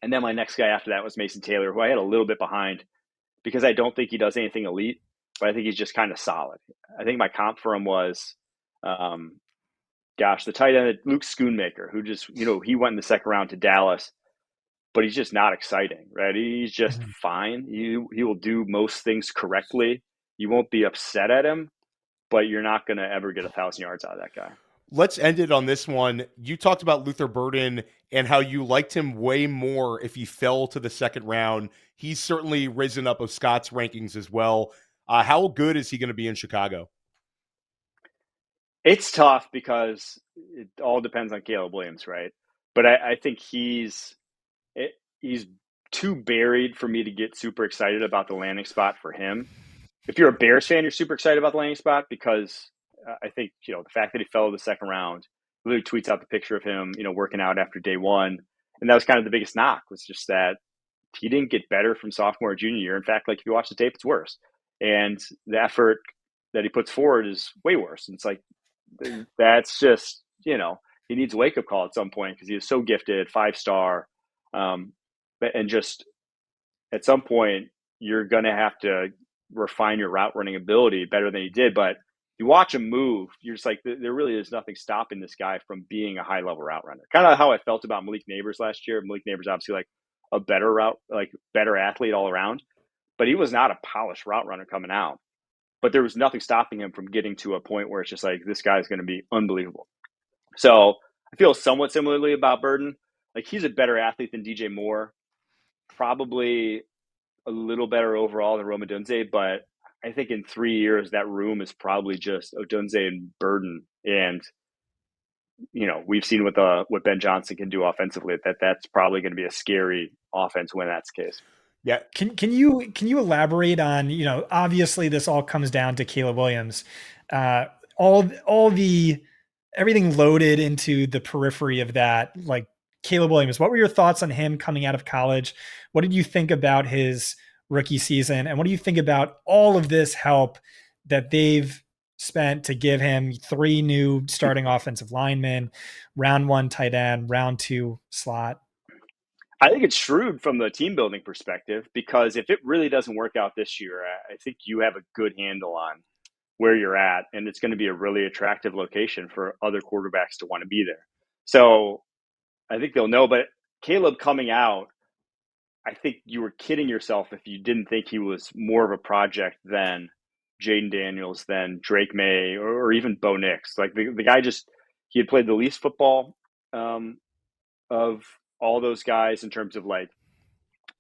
And then my next guy after that was Mason Taylor, who I had a little bit behind because I don't think he does anything elite, but I think he's just kind of solid. I think my comp for him was, the tight end, Luke Schoonmaker, who just, he went in the second round to Dallas, but he's just not exciting, right? He's just fine. He will do most things correctly. You won't be upset at him, but you're not going to ever get 1,000 yards out of that guy.
Let's end it on this one. You talked about Luther Burden and how you liked him way more if he fell to the second round. He's certainly risen up of Scott's rankings as well. How good is he going to be in Chicago?
It's tough because it all depends on Caleb Williams, right? But I think he's too buried for me to get super excited about the landing spot for him. If you're a Bears fan, you're super excited about the landing spot because I think, the fact that he fell to the second round, really tweets out the picture of him, working out after day one. And that was kind of the biggest knock, was just that he didn't get better from sophomore or junior year. In fact, like if you watch the tape, it's worse. And the effort that he puts forward is way worse. And it's like, that's just, he needs a wake-up call at some point because he is so gifted, 5-star. And just at some point, you're going to have to refine your route running ability better than he did. But you watch him move, you're just like, there really is nothing stopping this guy from being a high level route runner. Kind of how I felt about Malik Neighbors last year. Malik Neighbors obviously like a better athlete all around, but he was not a polished route runner coming out. But there was nothing stopping him from getting to a point where it's just like, this guy's going to be unbelievable. So I feel somewhat similarly about Burden. Like, he's a better athlete than DJ Moore, probably a little better overall than Rome Odunze, but I think in 3 years that room is probably just Odunze and Burden. And we've seen what Ben Johnson can do offensively. That's probably going to be a scary offense when that's the case.
Yeah. Can you elaborate on, obviously this all comes down to Caleb Williams, everything loaded into the periphery of that, like Caleb Williams. What were your thoughts on him coming out of college? What did you think about his rookie season? And what do you think about all of this help that they've spent to give him 3 new starting offensive linemen, round 1 tight end, round 2 slot?
I think it's shrewd from the team building perspective, because if it really doesn't work out this year, I think you have a good handle on where you're at, and it's going to be a really attractive location for other quarterbacks to want to be there. So I think they'll know. But Caleb coming out, I think you were kidding yourself if you didn't think he was more of a project than Jaden Daniels, than Drake May, or even Bo Nix. Like, the guy he had played the least football of all those guys in terms of like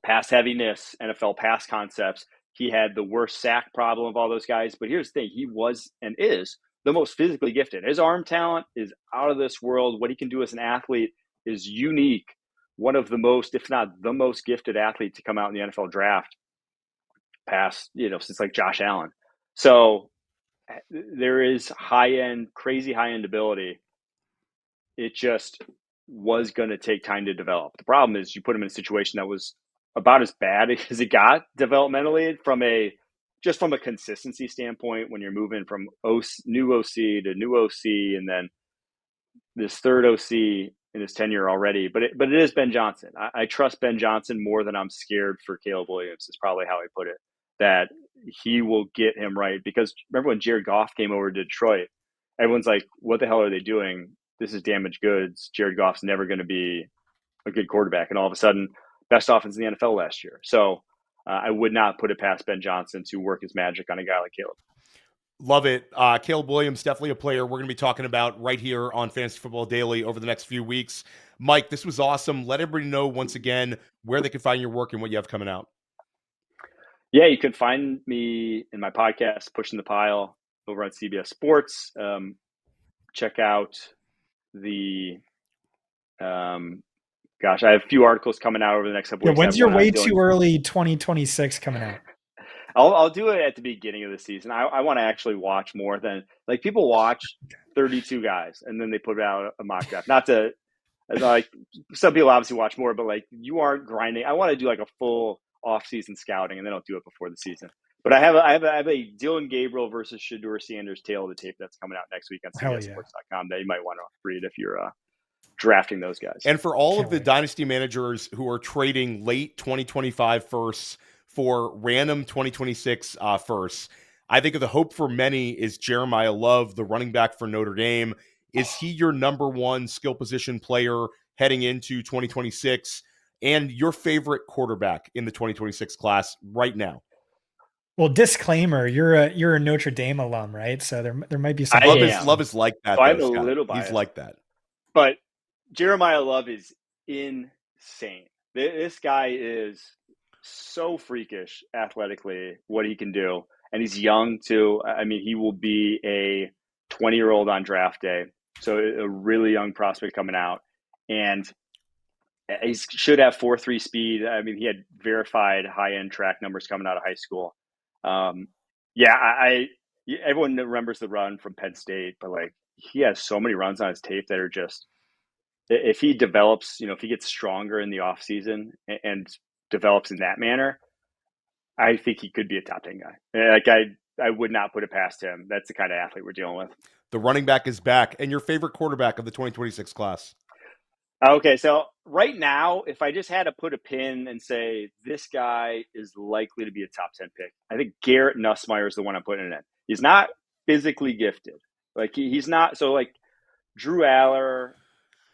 pass heaviness, NFL pass concepts. He had the worst sack problem of all those guys. But here's the thing, he was and is the most physically gifted. His arm talent is out of this world. What he can do as an athlete is unique. One of the most, if not the most gifted athlete to come out in the NFL draft past, since like Josh Allen. So there is crazy high-end ability. It just was going to take time to develop. The problem is you put him in a situation that was about as bad as it got developmentally from a consistency standpoint, when you're moving from new OC to new OC, and then this third OC in his tenure already. But it is Ben Johnson. I trust Ben Johnson more than I'm scared for Caleb Williams, is probably how I put it, that he will get him right. Because remember when Jared Goff came over to Detroit, everyone's like, what the hell are they doing? This is damaged goods. Jared Goff's never going to be a good quarterback. And all of a sudden, best offense in the NFL last year. So I would not put it past Ben Johnson to work his magic on a guy like Caleb.
Love it. Caleb Williams, definitely a player we're going to be talking about right here on Fantasy Football Daily over the next few weeks. Mike, this was awesome. Let everybody know once again where they can find your work and what you have coming out.
Yeah, you can find me in my podcast, Pushing the Pile, over on CBS Sports. Check out I have a few articles coming out over the next couple weeks.
When's your way too early 2026 coming out?
I'll do it at the beginning of the season. I want to actually watch more than, like, people watch 32 guys and then they put out a mock draft. Not to, like, some people obviously watch more, but like, you aren't grinding. I want to do like a full off-season scouting, and then I'll do it before the season. But I have a Dillon Gabriel versus Shedeur Sanders tale of the tape that's coming out next week on CBSSports.com that you might want to read if you're drafting those guys.
And for all of the dynasty managers who are trading late 2025 firsts for random 2026 firsts, I think the hope for many is Jeremiyah Love, the running back for Notre Dame. Is he your number one skill position player heading into 2026? And your favorite quarterback in the 2026 class right now?
Well, disclaimer, you're a Notre Dame alum, right? So there might be some
love is like that.
So I'm a little biased.
He's like that.
But Jeremiyah Love is insane. This guy is so freakish athletically, what he can do. And he's young too. I mean, he will be a 20-year-old on draft day. So a really young prospect coming out. And he should have 4.3 speed. I mean, he had verified high-end track numbers coming out of high school. Everyone remembers the run from Penn State, but like, he has so many runs on his tape that are just, if he develops, if he gets stronger in the off season and develops in that manner, I think he could be a top 10 guy. Like, I would not put it past him. That's the kind of athlete we're dealing with.
The running back is back. And your favorite quarterback of the 2026 class?
Okay, so right now, if I just had to put a pin and say this guy is likely to be a top 10 pick, I think Garrett Nussmeier is the one I'm putting it in. He's not physically gifted. Like he's not. So like Drew Aller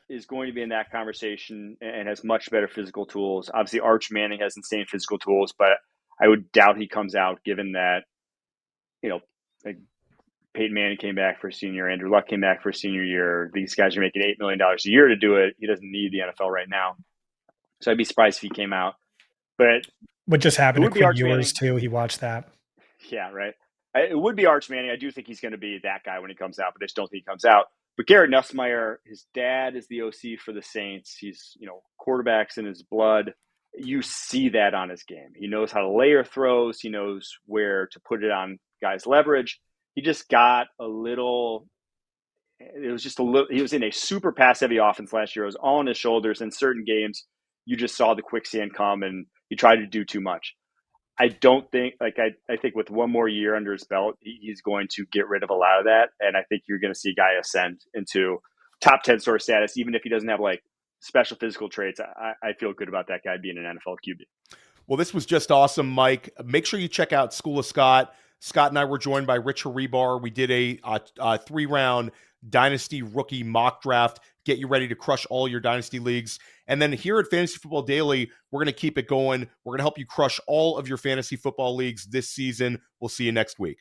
is going to be in that conversation and has much better physical tools. Obviously, Arch Manning has insane physical tools, but I would doubt he comes out given that, like Peyton Manning came back for a senior, Andrew Luck came back for a senior year. These guys are making $8 million a year to do it. He doesn't need the NFL right now. So I'd be surprised if he came out. But
what just happened to Quinn
Arch
Ewers too? He watched that.
Yeah, right. It would be Arch Manning. I do think he's going to be that guy when he comes out, but I just don't think he comes out. But Garrett Nussmeier, his dad is the OC for the Saints. He's, quarterbacks in his blood. You see that on his game. He knows how to layer throws. He knows where to put it on guys' leverage. He just got a little – it was just a little – he was in a super pass-heavy offense last year. It was all on his shoulders. In certain games, you just saw the quicksand come, and he tried to do too much. I don't think – I think with one more year under his belt, he's going to get rid of a lot of that, and I think you're going to see a guy ascend into top 10 sort of status, even if he doesn't have, special physical traits. I feel good about that guy being an NFL QB.
Well, this was just awesome, Mike. Make sure you check out School of Scott. Scott and I were joined by Rich Haribar. We did a 3-round Dynasty rookie mock draft. Get you ready to crush all your Dynasty leagues. And then here at Fantasy Football Daily, we're going to keep it going. We're going to help you crush all of your fantasy football leagues this season. We'll see you next week.